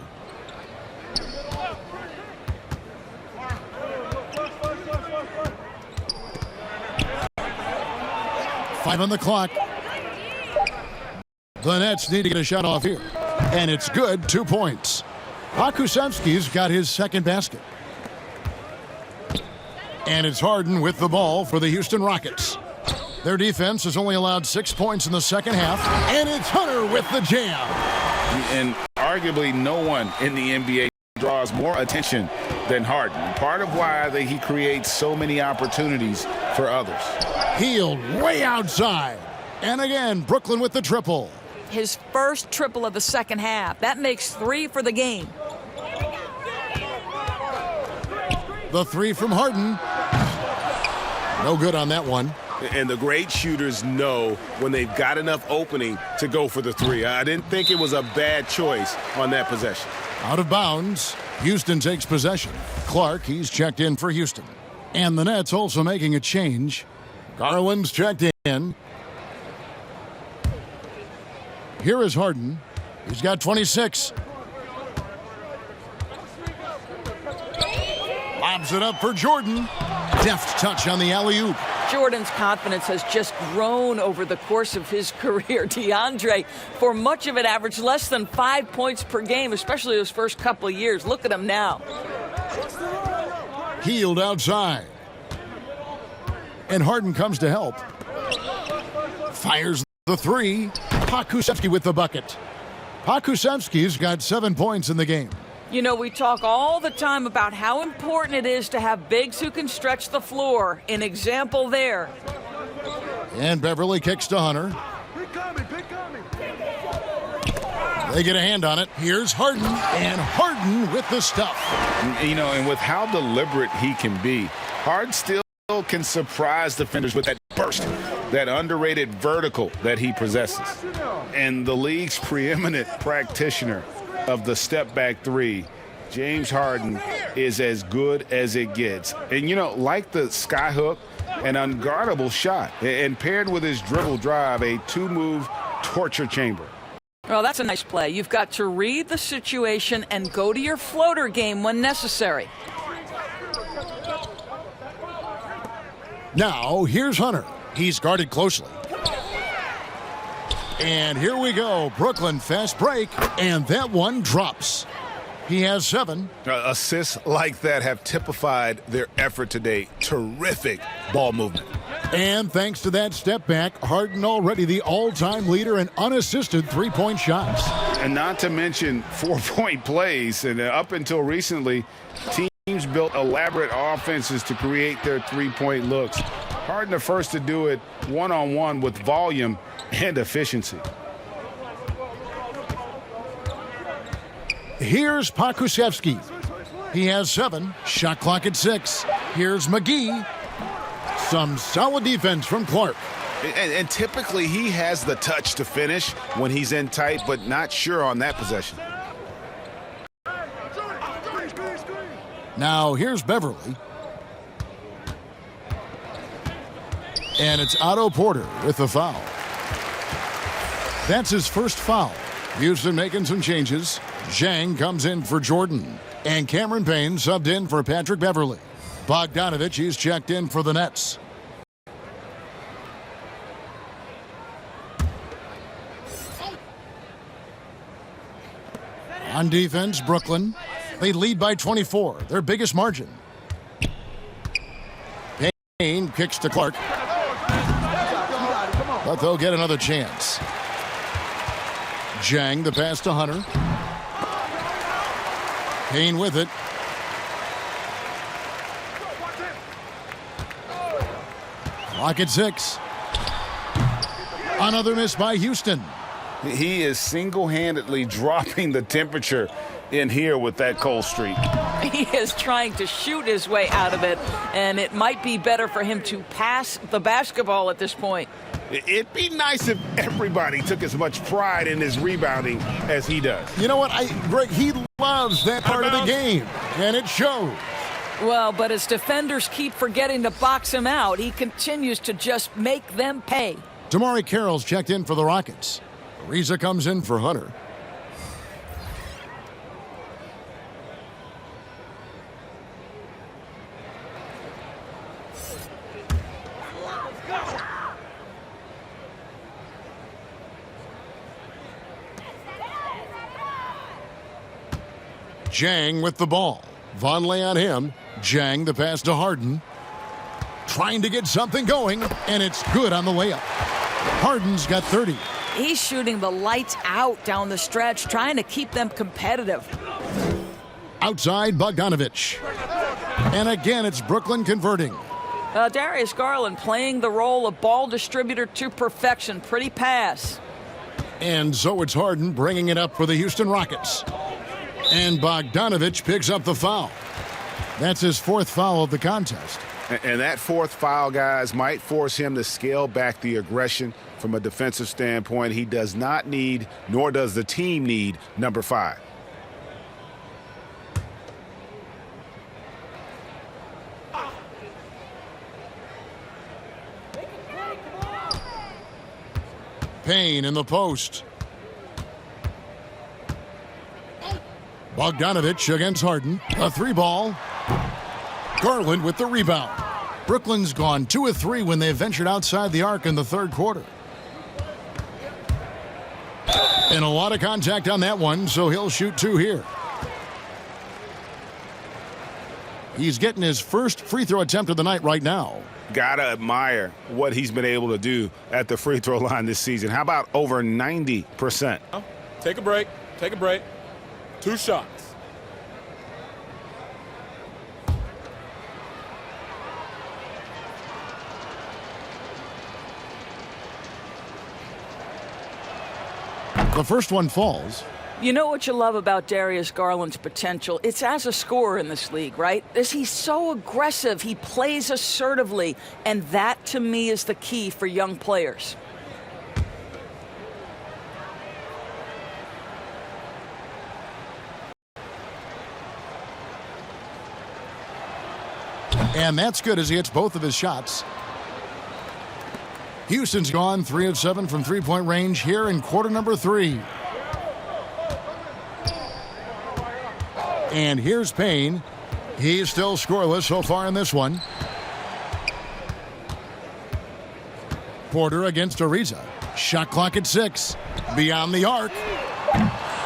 Five on the clock. The Nets need to get a shot off here. And it's good. 2 points. Pokusevski's got his 2nd basket. And it's Harden with the ball for the Houston Rockets. Their defense has only allowed 6 points in the second half. And it's Hunter with the jam. And arguably no one in the NBA draws more attention than Harden. Part of why he creates so many opportunities for others. Hield way outside. And again, Brooklyn with the triple. His first triple of the second half. That makes 3 for the game. The 3 from Harden. No good on that one. And the great shooters know when they've got enough opening to go for the 3. I didn't think it was a bad choice on that possession. Out of bounds. Houston takes possession. Clark, he's checked in for Houston. And the Nets also making a change. Garland's checked in. Here is Harden. He's got 26. Lobs it up for Jordan. Deft touch on the alley-oop. Jordan's confidence has just grown over the course of his career. DeAndre, for much of it, averaged less than 5 points per game, especially those first couple of years. Look at him now. Hield outside. And Harden comes to help. Fires the 3. Pokusevski with the bucket. Pokusevski's got 7 points in the game. You know, we talk all the time about how important it is to have bigs who can stretch the floor. An example there. And Beverly kicks to Hunter. They get a hand on it. Here's Harden. And Harden with the stuff. You know, and with how deliberate he can be, Harden still can surprise defenders with that burst, that underrated vertical that he possesses. And the league's preeminent practitioner of the step-back 3, James Harden, is as good as it gets. And, you know, like the skyhook, an unguardable shot, and paired with his dribble drive, a 2-move torture chamber. Well, that's a nice play. You've got to read the situation and go to your floater game when necessary. Now, here's Hunter. He's guarded closely. And here we go. Brooklyn fast break, and that one drops. He has 7. Assists like that have typified their effort today. Terrific ball movement. And thanks to that step back, Harden already the all-time leader in unassisted three-point shots. And not to mention 4-point plays. And up until recently, teams built elaborate offenses to create their three-point looks. Harden the first to do it one-on-one with volume and efficiency. Here's Pokusevski. He has 7. Shot clock at 6. Here's McGee. Some solid defense from Clark. And typically he has the touch to finish when he's in tight, but not sure on that possession. Now here's Beverly. And it's Otto Porter with the foul. That's his first foul. Houston making some changes. Zhang comes in for Jordan. And Cameron Payne subbed in for Patrick Beverly. Bogdanovich, he's checked in for the Nets. On defense, Brooklyn. They lead by 24, their biggest margin. Payne kicks to Clark. But they'll get another chance. Jang, the pass to Hunter. Payne with it. Clock at 6. Another miss by Houston. He is single-handedly dropping the temperature in here with that cold streak. He is trying to shoot his way out of it, and it might be better for him to pass the basketball at this point. It'd be nice if everybody took as much pride in his rebounding as he does. You know what, Greg, he loves that part of the game, and it shows. Well, but as defenders keep forgetting to box him out, he continues to just make them pay. Damari Carroll's checked in for the Rockets. Ariza comes in for Hunter. Jang with the ball. Vonleh on him. Jang the pass to Harden. Trying to get something going, and it's good on the layup. Harden's got 30. He's shooting the lights out down the stretch, trying to keep them competitive. Outside, Bogdanovich. And again, it's Brooklyn converting. Darius Garland playing the role of ball distributor to perfection. Pretty pass. And so it's Harden bringing it up for the Houston Rockets. And Bogdanovich picks up the foul. That's his 4th foul of the contest. And that 4th foul, guys, might force him to scale back the aggression from a defensive standpoint. He does not need, nor does the team need, number 5. Payne in the post. Bogdanovich against Harden. A 3-ball. Garland with the rebound. Brooklyn's gone 2 of 3 when they ventured outside the arc in the 3rd quarter. And a lot of contact on that one, so he'll shoot 2 here. He's getting his first free throw attempt of the night right now. Gotta admire what he's been able to do at the free throw line this season. How about over 90%? Take a break. Take a break. 2 shots. The first one falls. You know what you love about Darius Garland's potential? It's as a scorer in this league, right? He's so aggressive. He plays assertively. And that, to me, is the key for young players. And that's good as he hits both of his shots. Houston's gone 3 of 7 from three-point range here in quarter number 3. And here's Payne. He's still scoreless so far in this one. Porter against Ariza. Shot clock at 6. Beyond the arc.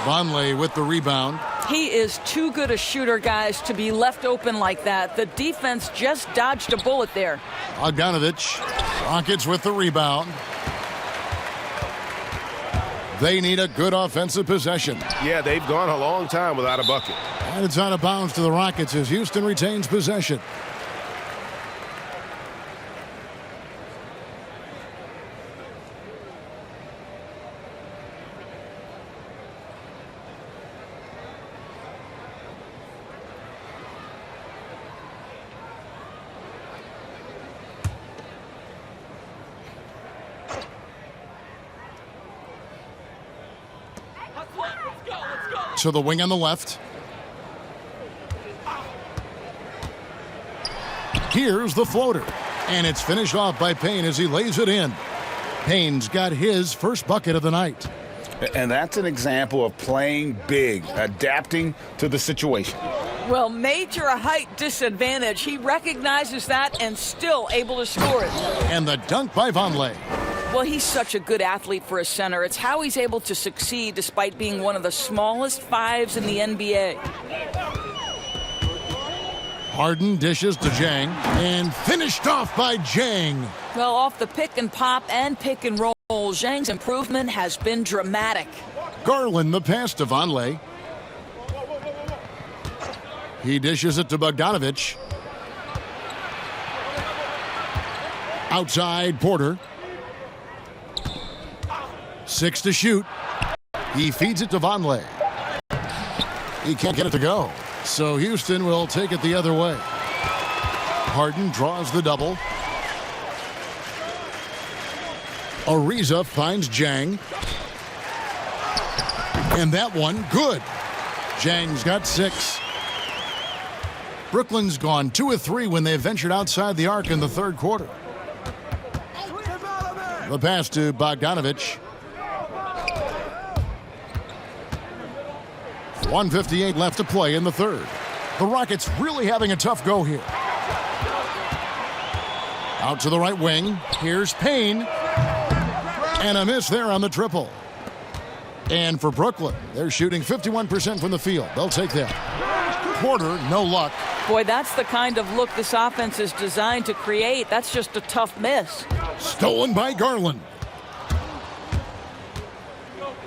Vonleh with the rebound. He is too good a shooter, guys, to be left open like that. The defense just dodged a bullet there. Bogdanovich. Rockets with the rebound. They need a good offensive possession. Yeah, they've gone a long time without a bucket. And it's out of bounds to the Rockets as Houston retains possession. To the wing on the left. Here's the floater. And it's finished off by Payne as he lays it in. Payne's got his first bucket of the night. And that's an example of playing big, adapting to the situation. Well, major height disadvantage. He recognizes that and still able to score it. And the dunk by Vonleh. Well, he's such a good athlete for a center. It's how he's able to succeed despite being one of the smallest fives in the NBA. Harden dishes to Jang and finished off by Jang. Well, off the pick and pop and pick and roll, Zhang's improvement has been dramatic. Garland the pass to Vonleh. He dishes it to Bogdanovich. Outside Porter. 6 to shoot. He feeds it to Vonleh. He can't get it to go. So Houston will take it the other way. Harden draws the double. Ariza finds Jang. And that one, good. Jang's got 6. Brooklyn's gone 2 of 3 when they ventured outside the arc in the third quarter. The pass to Bogdanovich. 1:58 left to play in the third. The Rockets really having a tough go here. Out to the right wing. Here's Payne. And a miss there on the triple. And for Brooklyn, they're shooting 51% from the field. They'll take that. Porter, no luck. Boy, that's the kind of look this offense is designed to create. That's just a tough miss. Stolen by Garland.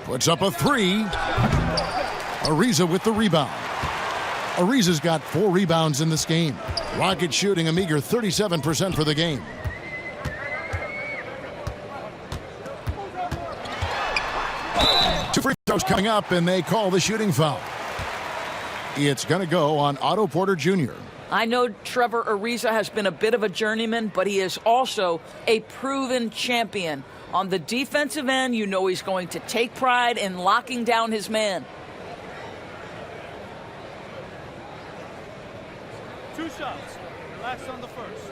Puts up a 3. Ariza with the rebound. Ariza's got 4 rebounds in this game. Rockets shooting a meager 37% for the game. Two free throws coming up, and they call the shooting foul. It's going to go on Otto Porter Jr. I know Trevor Ariza has been a bit of a journeyman, but he is also a proven champion. On the defensive end, you know he's going to take pride in locking down his man. 2 shots. Relax on the first.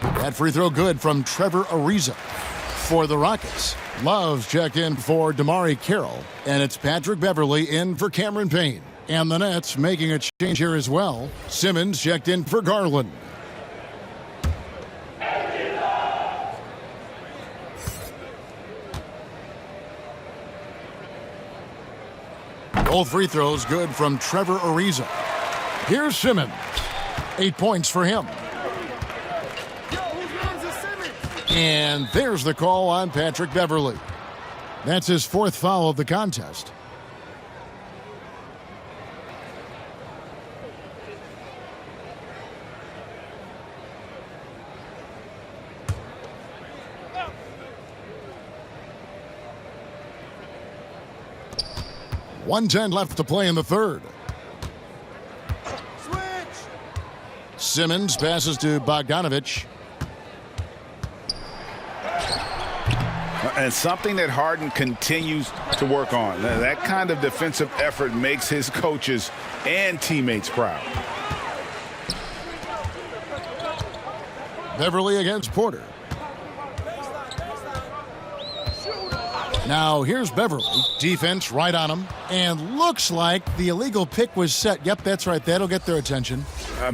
That free throw good from Trevor Ariza. For the Rockets, Love's checked in for Damari Carroll, and it's Patrick Beverley in for Cameron Payne. And the Nets making a change here as well. Simmons checked in for Garland. Both free throws good from Trevor Ariza. Here's Simmons. 8 points for him. And there's the call on Patrick Beverley. That's his 4th foul of the contest. .110 left to play in the third. Switch. Simmons passes to Bogdanovich. And something that Harden continues to work on. That kind of defensive effort makes his coaches and teammates proud. Beverley against Porter. Now here's Beverley. Defense right on him. And looks like the illegal pick was set. Yep, that's right. That'll get their attention.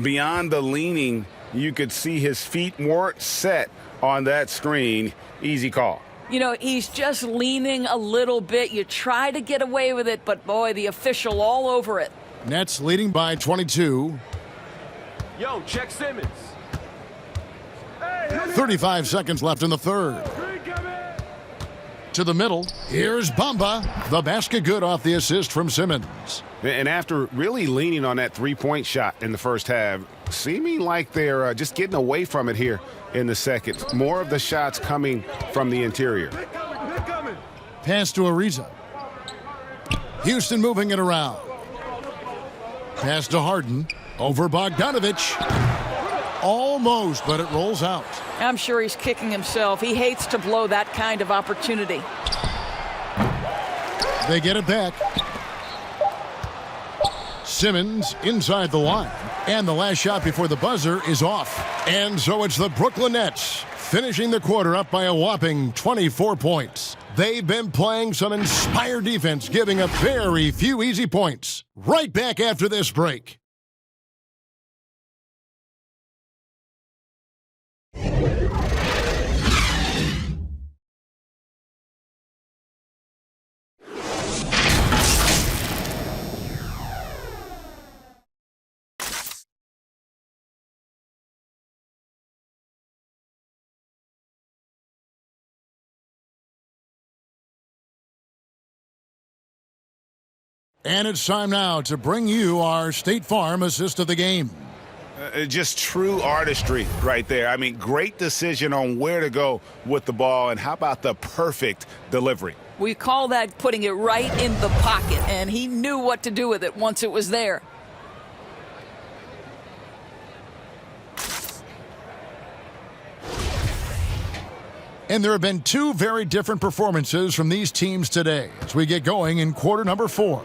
Beyond the leaning, you could see his feet weren't set on that screen. Easy call. You know, he's just leaning a little bit. You try to get away with it, but boy, the official all over it. Nets leading by 22. Yo, check Simmons. 35 seconds left in the third. To the middle. Here's Bamba. The basket good off the assist from Simmons. And after really leaning on that three-point shot in the first half, seeming like they're just getting away from it here in the second. More of the shots coming from the interior. Pass to Ariza. Houston moving it around. Pass to Harden. Over Bogdanovich. Almost, but it rolls out. I'm sure he's kicking himself. He hates to blow that kind of opportunity. They get it back. Simmons inside the line. And the last shot before the buzzer is off. And so it's the Brooklyn Nets finishing the quarter up by a whopping 24 points. They've been playing some inspired defense, giving up very few easy points. Right back after this break. And it's time now to bring you our State Farm assist of the game. Just true artistry right there. I mean, great decision on where to go with the ball, and how about the perfect delivery? We call that putting it right in the pocket, and he knew what to do with it once it was there. And there have been two very different performances from these teams today as we get going in quarter number 4.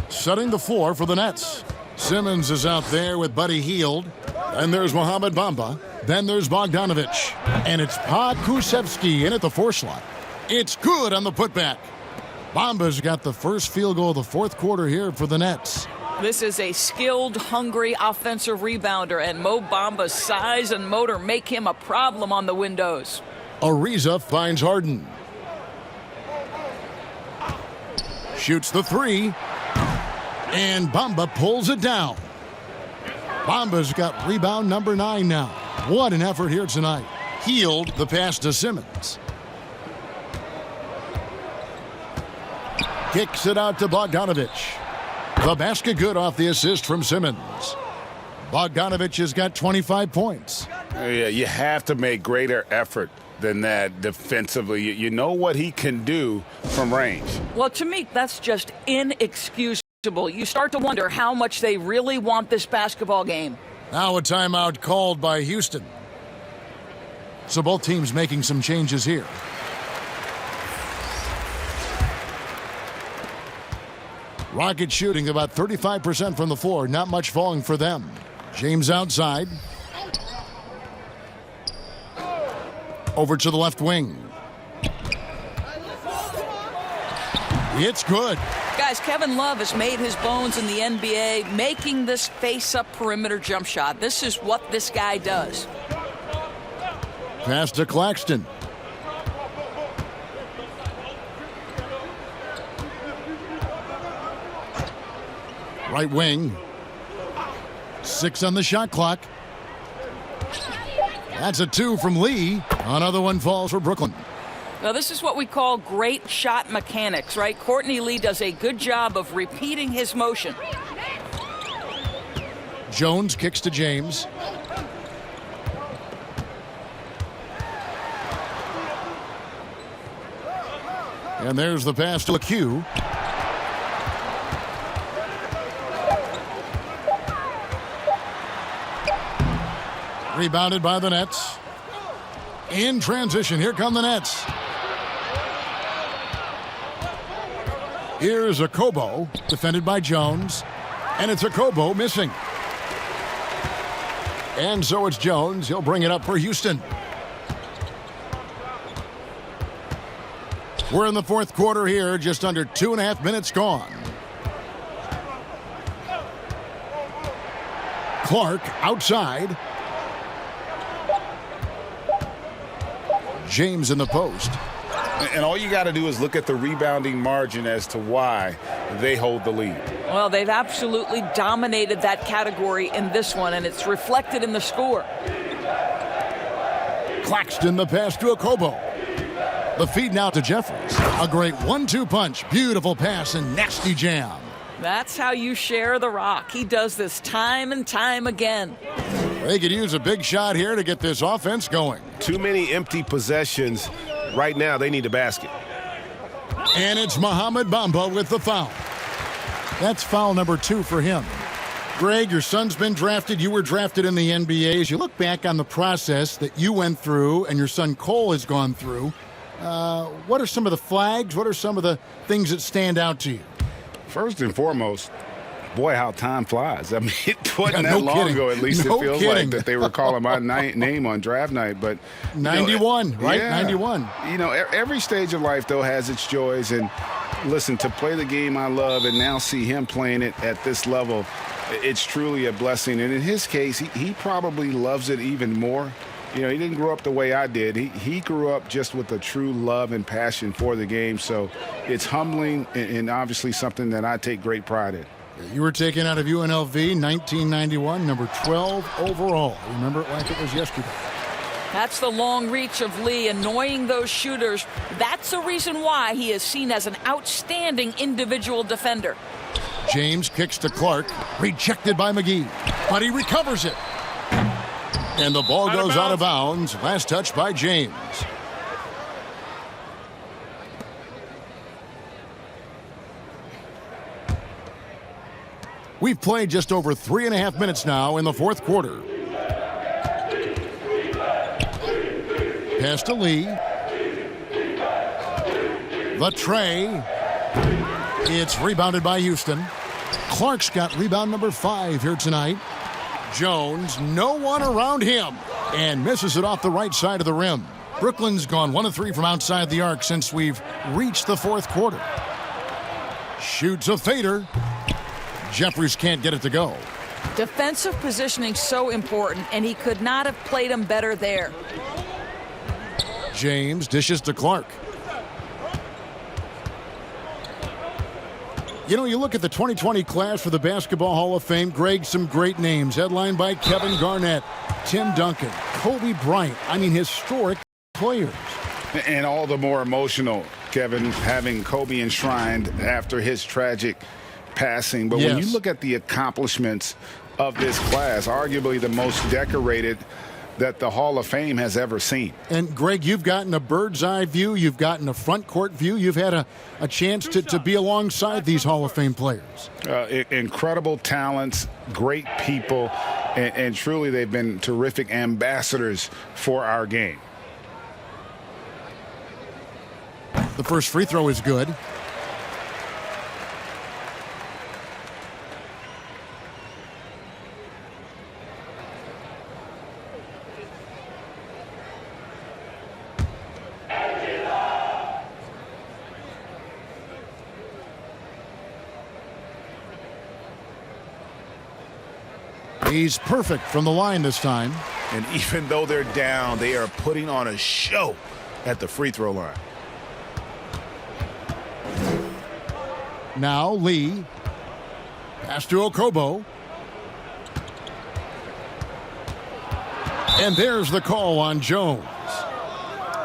Setting the floor for the Nets. Simmons is out there with Buddy Hield. Then there's Mohamed Bamba. Then there's Bogdanovich. And it's Pokusevski in at the 4 slot. It's good on the putback. Bamba's got the first field goal of the fourth quarter here for the Nets. This is a skilled, hungry offensive rebounder, and Mo Bamba's size and motor make him a problem on the windows. Ariza finds Harden. Shoots the 3. And Bamba pulls it down. Bamba's got rebound number 9 now. What an effort here tonight. Hield the pass to Simmons. Kicks it out to Bogdanovich. The basket good off the assist from Simmons. Bogdanovich has got 25 points. Yeah, you have to make greater effort than that defensively. You know what he can do from range. Well, to me, that's just inexcusable. You start to wonder how much they really want this basketball game. Now a timeout called by Houston. So both teams making some changes here. Rockets shooting about 35% from the floor. Not much falling for them. James outside. Over to the left wing. It's good. Guys, Kevin Love has made his bones in the NBA making this face-up perimeter jump shot. This is what this guy does. Pass to Claxton. Right wing. 6 on the shot clock. That's a 2 from Lee. Another one falls for Brooklyn. Now, this is what we call great shot mechanics, right? Courtney Lee does a good job of repeating his motion. Jones kicks to James. And there's the pass to Q. Rebounded by the Nets. In transition, here come the Nets. Here's Okobo, defended by Jones. And it's Okobo missing. And so it's Jones. He'll bring it up for Houston. We're in the fourth quarter here, just under 2.5 minutes gone. Clark outside. James in the post. And all you got to do is look at the rebounding margin as to why they hold the lead. Well, they've absolutely dominated that category in this one, and it's reflected in the score. Claxton the pass to Okobo. The feed now to Jeffries. A great 1-2 punch. Beautiful pass and nasty jam. That's how you share the rock. He does this time and time again. They could use a big shot here to get this offense going. Too many empty possessions. Right now, they need a basket. And it's Mohamed Bamba with the foul. That's foul number 2 for him. Greg, your son's been drafted. You were drafted in the NBA. As you look back on the process that you went through and your son Cole has gone through, what are some of the flags? What are some of the things that stand out to you? First and foremost, Boy, how time flies. I mean, it wasn't that long kidding. ago, at least No it feels kidding. like, that they were calling my name on draft night. But 91, right? Yeah. 91. You know, every stage of life, though, has its joys. And listen, to play the game I love and now see him playing it at this level, it's truly a blessing. And in his case, he probably loves it even more. You know, he didn't grow up the way I did. He grew up just with a true love and passion for the game. So it's humbling and obviously something that I take great pride in. You were taken out of UNLV 1991, number 12 overall. Remember it like it was yesterday. That's the long reach of Lee, annoying those shooters. That's the reason why he is seen as an outstanding individual defender. James kicks to Clark, rejected by McGee, but he recovers it. And the ball goes out of bounds. Last touch by James. We've played just over 3.5 minutes now in the fourth quarter. Pass to Lee. The tray. It's rebounded by Houston. Clark's got rebound number 5 here tonight. Jones, no one around him, and misses it off the right side of the rim. Brooklyn's gone 1 of 3 from outside the arc since we've reached the fourth quarter. Shoots a fader. Jeffries can't get it to go. Defensive positioning so important, and he could not have played him better there. James dishes to Clark. You know, you look at the 2020 class for the Basketball Hall of Fame, Greg, some great names, headlined by Kevin Garnett, Tim Duncan, Kobe Bryant. I mean, historic players. And all the more emotional, Kevin, having Kobe enshrined after his tragic passing. But when you look at the accomplishments of this class, arguably the most decorated that the Hall of Fame has ever seen. And, Greg, you've gotten a bird's eye view. You've gotten a front court view. You've had a chance to be alongside these Hall of Fame players. Incredible talents, great people, and truly they've been terrific ambassadors for our game. The first free throw is good. He's perfect from the line this time. And even though they're down, they are putting on a show at the free throw line. Now Lee. Pass to Okobo. And there's the call on Jones.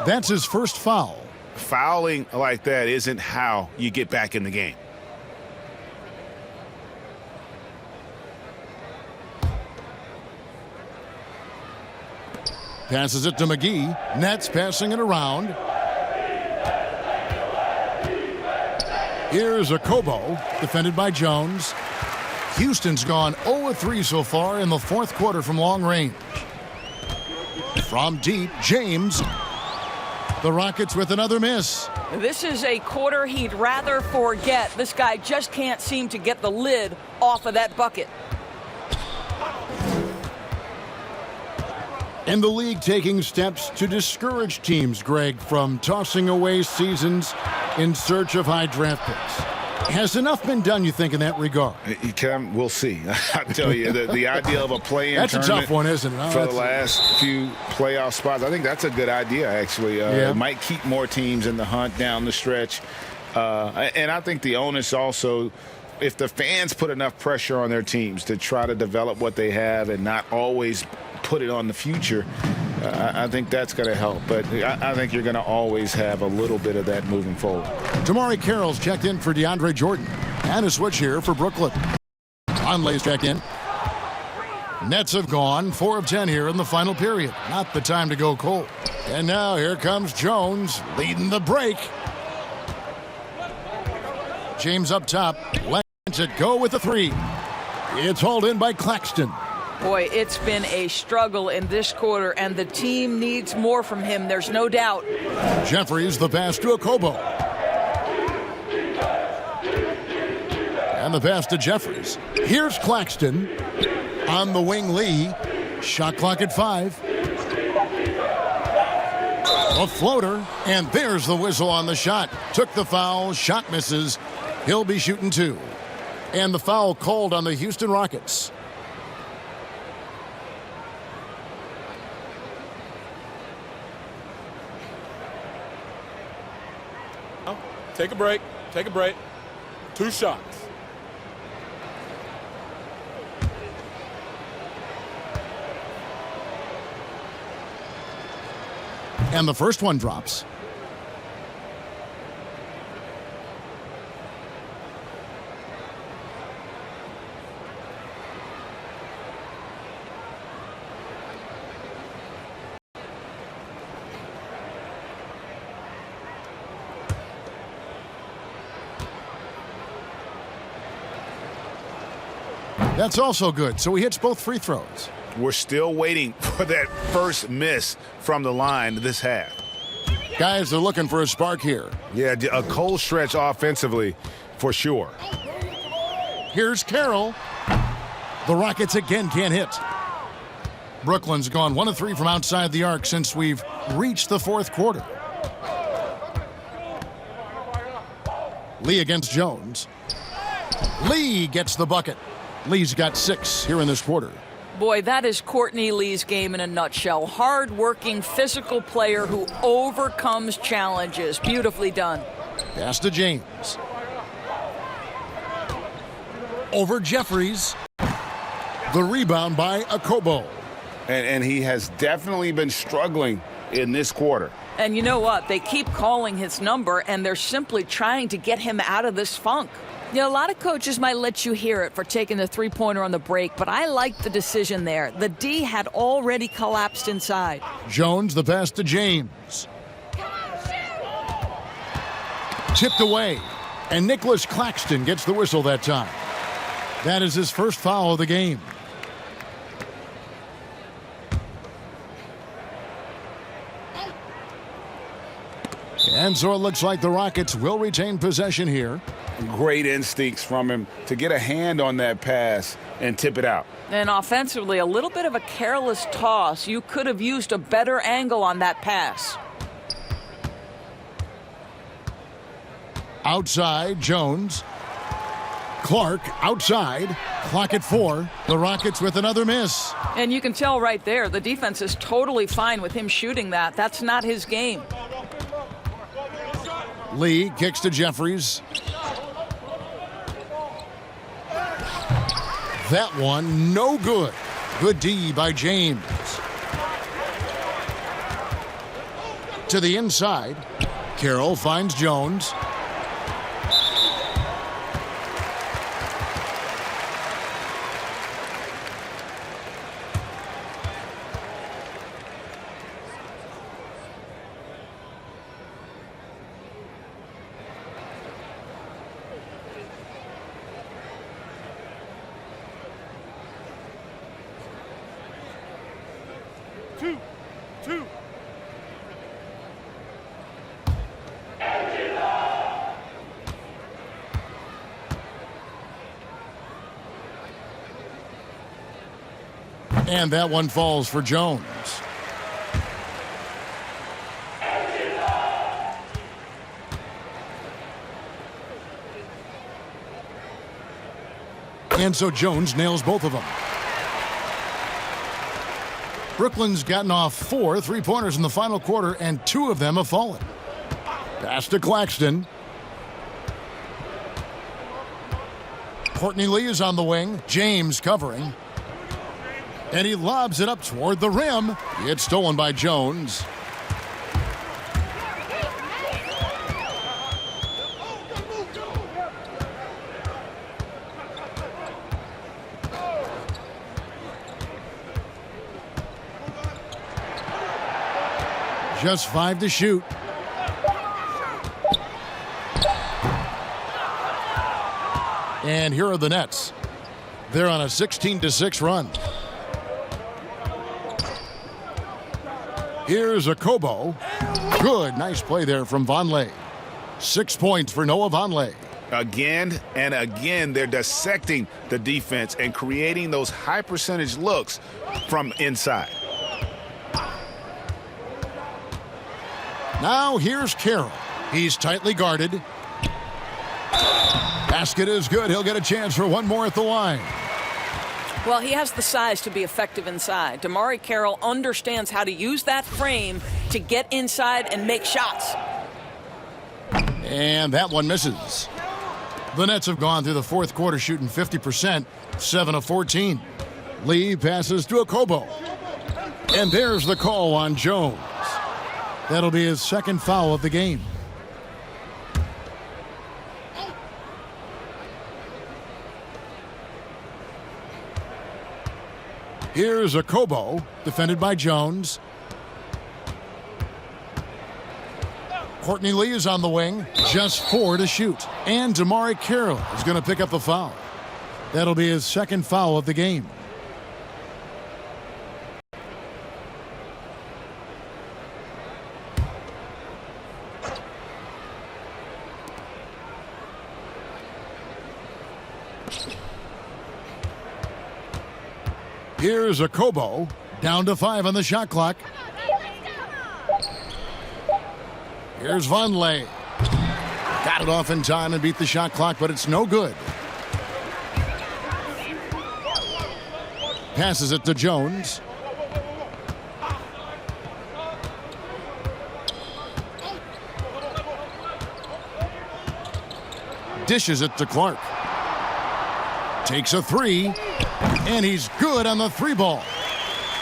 That's his first foul. Fouling like that isn't how you get back in the game. Passes it to McGee. Nets passing it around. Here's Okobo, defended by Jones. Houston's gone 0-3 so far in the fourth quarter from long range. From deep, James. The Rockets with another miss. This is a quarter he'd rather forget. This guy just can't seem to get the lid off of that bucket. And the league taking steps to discourage teams, Greg, from tossing away seasons in search of high draft picks. Has enough been done, you think, in that regard? We'll see. I tell you, the idea of a play-in that's a tournament tough one, isn't it? for the last few playoff spots, I think that's a good idea, actually. It might keep more teams in the hunt down the stretch. And I think the onus also, if the fans put enough pressure on their teams to try to develop what they have and not always put it on the future, I think that's going to help. But I think you're going to always have a little bit of that moving forward. Tamari Carroll's checked in for DeAndre Jordan. And a switch here for Brooklyn. Conley's checked in. Nets have gone 4 of 10 here in the final period. Not the time to go cold. And now here comes Jones leading the break. James up top. Lets it go with the 3. It's hauled in by Claxton. Boy, it's been a struggle in this quarter, and the team needs more from him. There's no doubt. Jeffries, the pass to Okobo. And the pass to Jeffries. Here's Claxton. On the wing, Lee. Shot clock at 5. A floater, and there's the whistle on the shot. Took the foul, shot misses. He'll be shooting 2. And the foul called on the Houston Rockets. Take a break. Take a break. 2 shots. And the first one drops. That's also good, so he hits both free throws. We're still waiting for that first miss from the line this half. Guys are looking for a spark here. Yeah, a cold stretch offensively for sure. Here's Carroll. The Rockets again can't hit. Brooklyn's gone 1 of 3 from outside the arc since we've reached the 4th quarter. Lee against Jones. Lee gets the bucket. Lee's got 6 here in this quarter. Boy, that is Courtney Lee's game in a nutshell. Hard-working, physical player who overcomes challenges. Beautifully done. Pass to James. Over Jeffries. The rebound by Okobo. And he has definitely been struggling in this quarter. And you know what? They keep calling his number, and they're simply trying to get him out of this funk. You know, a lot of coaches might let you hear it for taking the three-pointer on the break, but I like the decision there. The D had already collapsed inside. Jones, the pass to James. Tipped away, and Nicholas Claxton gets the whistle that time. That is his first foul of the game. And so it looks like the Rockets will retain possession here. Great instincts from him to get a hand on that pass and tip it out. And offensively, a little bit of a careless toss. You could have used a better angle on that pass. Outside, Jones. Clark outside. Clock at 4. The Rockets with another miss. And you can tell right there, the defense is totally fine with him shooting that. That's not his game. Lee kicks to Jeffries. That one, no good. Good D by James. To the inside. Carroll finds Jones. Two. And that one falls for Jones. And so Jones nails both of them. Brooklyn's gotten off 4 three-pointers in the final quarter, and 2 of them have fallen. Pass to Claxton. Courtney Lee is on the wing. James covering. And he lobs it up toward the rim. It's stolen by Jones. Just 5 to shoot. And here are the Nets. They're on a 16-6 run. Here's Okobo. Good, nice play there from Vonleh. 6 points for Noah Vonleh. Again and again, they're dissecting the defense and creating those high-percentage looks from inside. Now here's Carroll. He's tightly guarded. Basket is good. He'll get a chance for one more at the line. Well, he has the size to be effective inside. DeMarre Carroll understands how to use that frame to get inside and make shots. And that one misses. The Nets have gone through the fourth quarter shooting 50%, 7 of 14. Lee passes to Okobo. And there's the call on Jones. That'll be his second foul of the game. Here's Okobo, defended by Jones. Courtney Lee is on the wing, just 4 to shoot. And DeMarre Carroll is going to pick up the foul. That'll be his second foul of the game. Here's Okobo, down to 5 on the shot clock. Here's Vonleh. Got it off in time and beat the shot clock, but it's no good. Passes it to Jones. Dishes it to Clark. Takes a 3. And he's good on the 3-ball.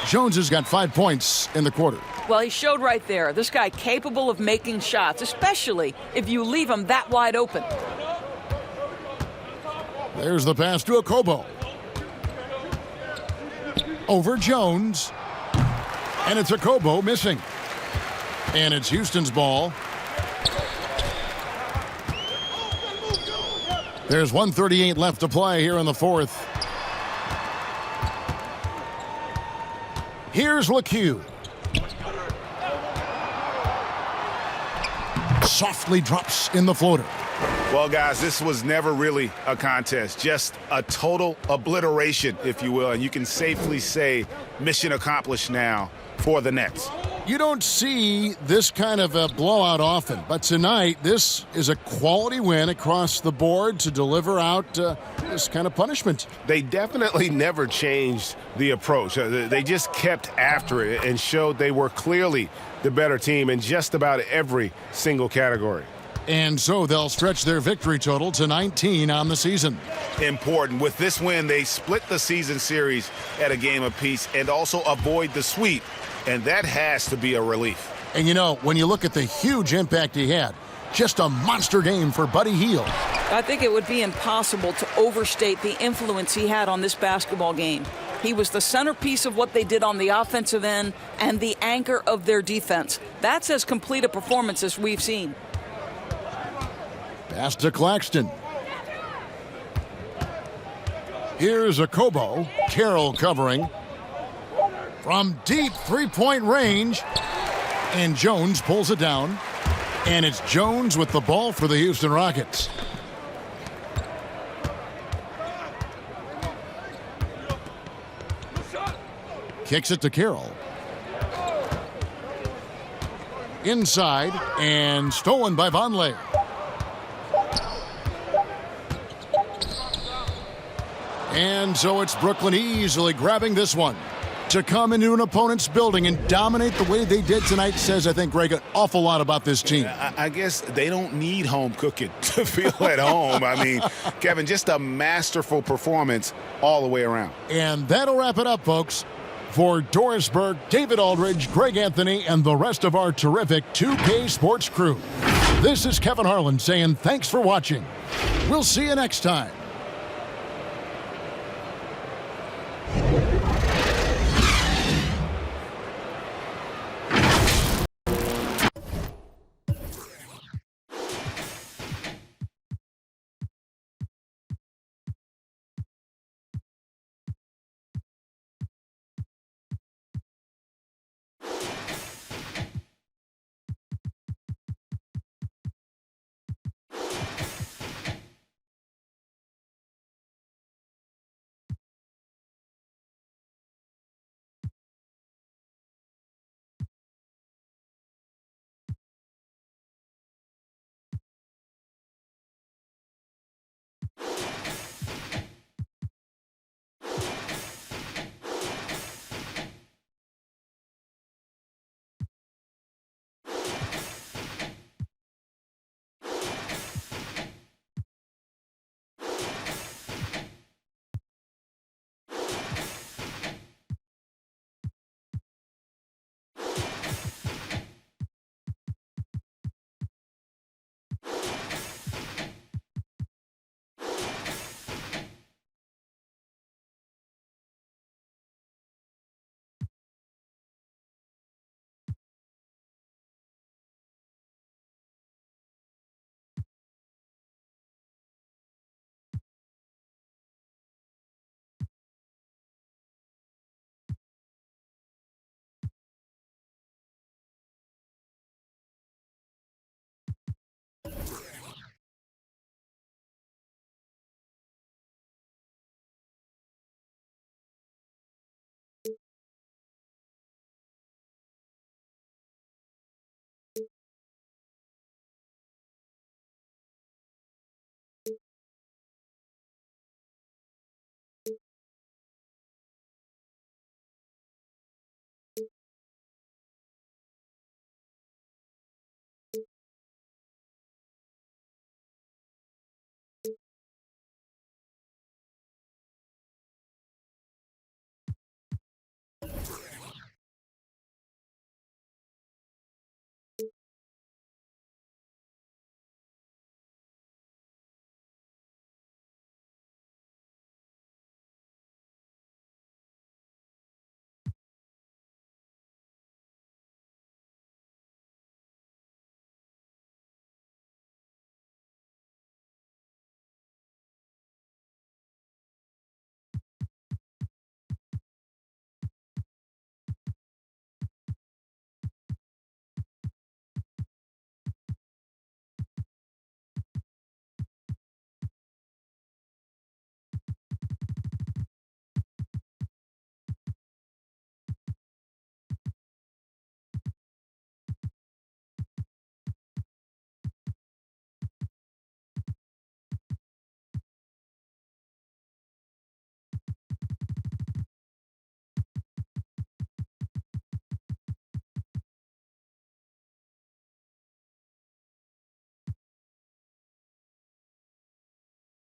Jones has got 5 points in the quarter. Well, he showed right there. This guy capable of making shots, especially if you leave him that wide open. There's the pass to Okobo. Over Jones. And it's Okobo missing. And it's Houston's ball. There's 1:38 left to play here in the fourth. Here's LeCue. Softly drops in the floater. Well, guys, this was never really a contest, just a total obliteration, if you will. And you can safely say mission accomplished now for the Nets. You don't see this kind of a blowout often, but tonight this is a quality win across the board to deliver out this kind of punishment. They definitely never changed the approach. They just kept after it and showed they were clearly the better team in just about every single category. And so they'll stretch their victory total to 19 on the season. Important. With this win, they split the season series at a game apiece and also avoid the sweep. And that has to be a relief. And you know, when you look at the huge impact he had, just a monster game for Buddy Hield. I think it would be impossible to overstate the influence he had on this basketball game. He was the centerpiece of what they did on the offensive end and the anchor of their defense. That's as complete a performance as we've seen. Pass to Claxton. Here's Okobo. Carroll covering. From deep three-point range. And Jones pulls it down. And it's Jones with the ball for the Houston Rockets. Kicks it to Carroll. Inside and stolen by Vonleh. And so it's Brooklyn easily grabbing this one. To come into an opponent's building and dominate the way they did tonight says, I think, Greg, an awful lot about this team. I guess they don't need home cooking to feel at home. I mean, Kevin, just a masterful performance all the way around. And that'll wrap it up, folks. For Doris Burke, David Aldridge, Greg Anthony, and the rest of our terrific 2K Sports crew, this is Kevin Harlan saying thanks for watching. We'll see you next time.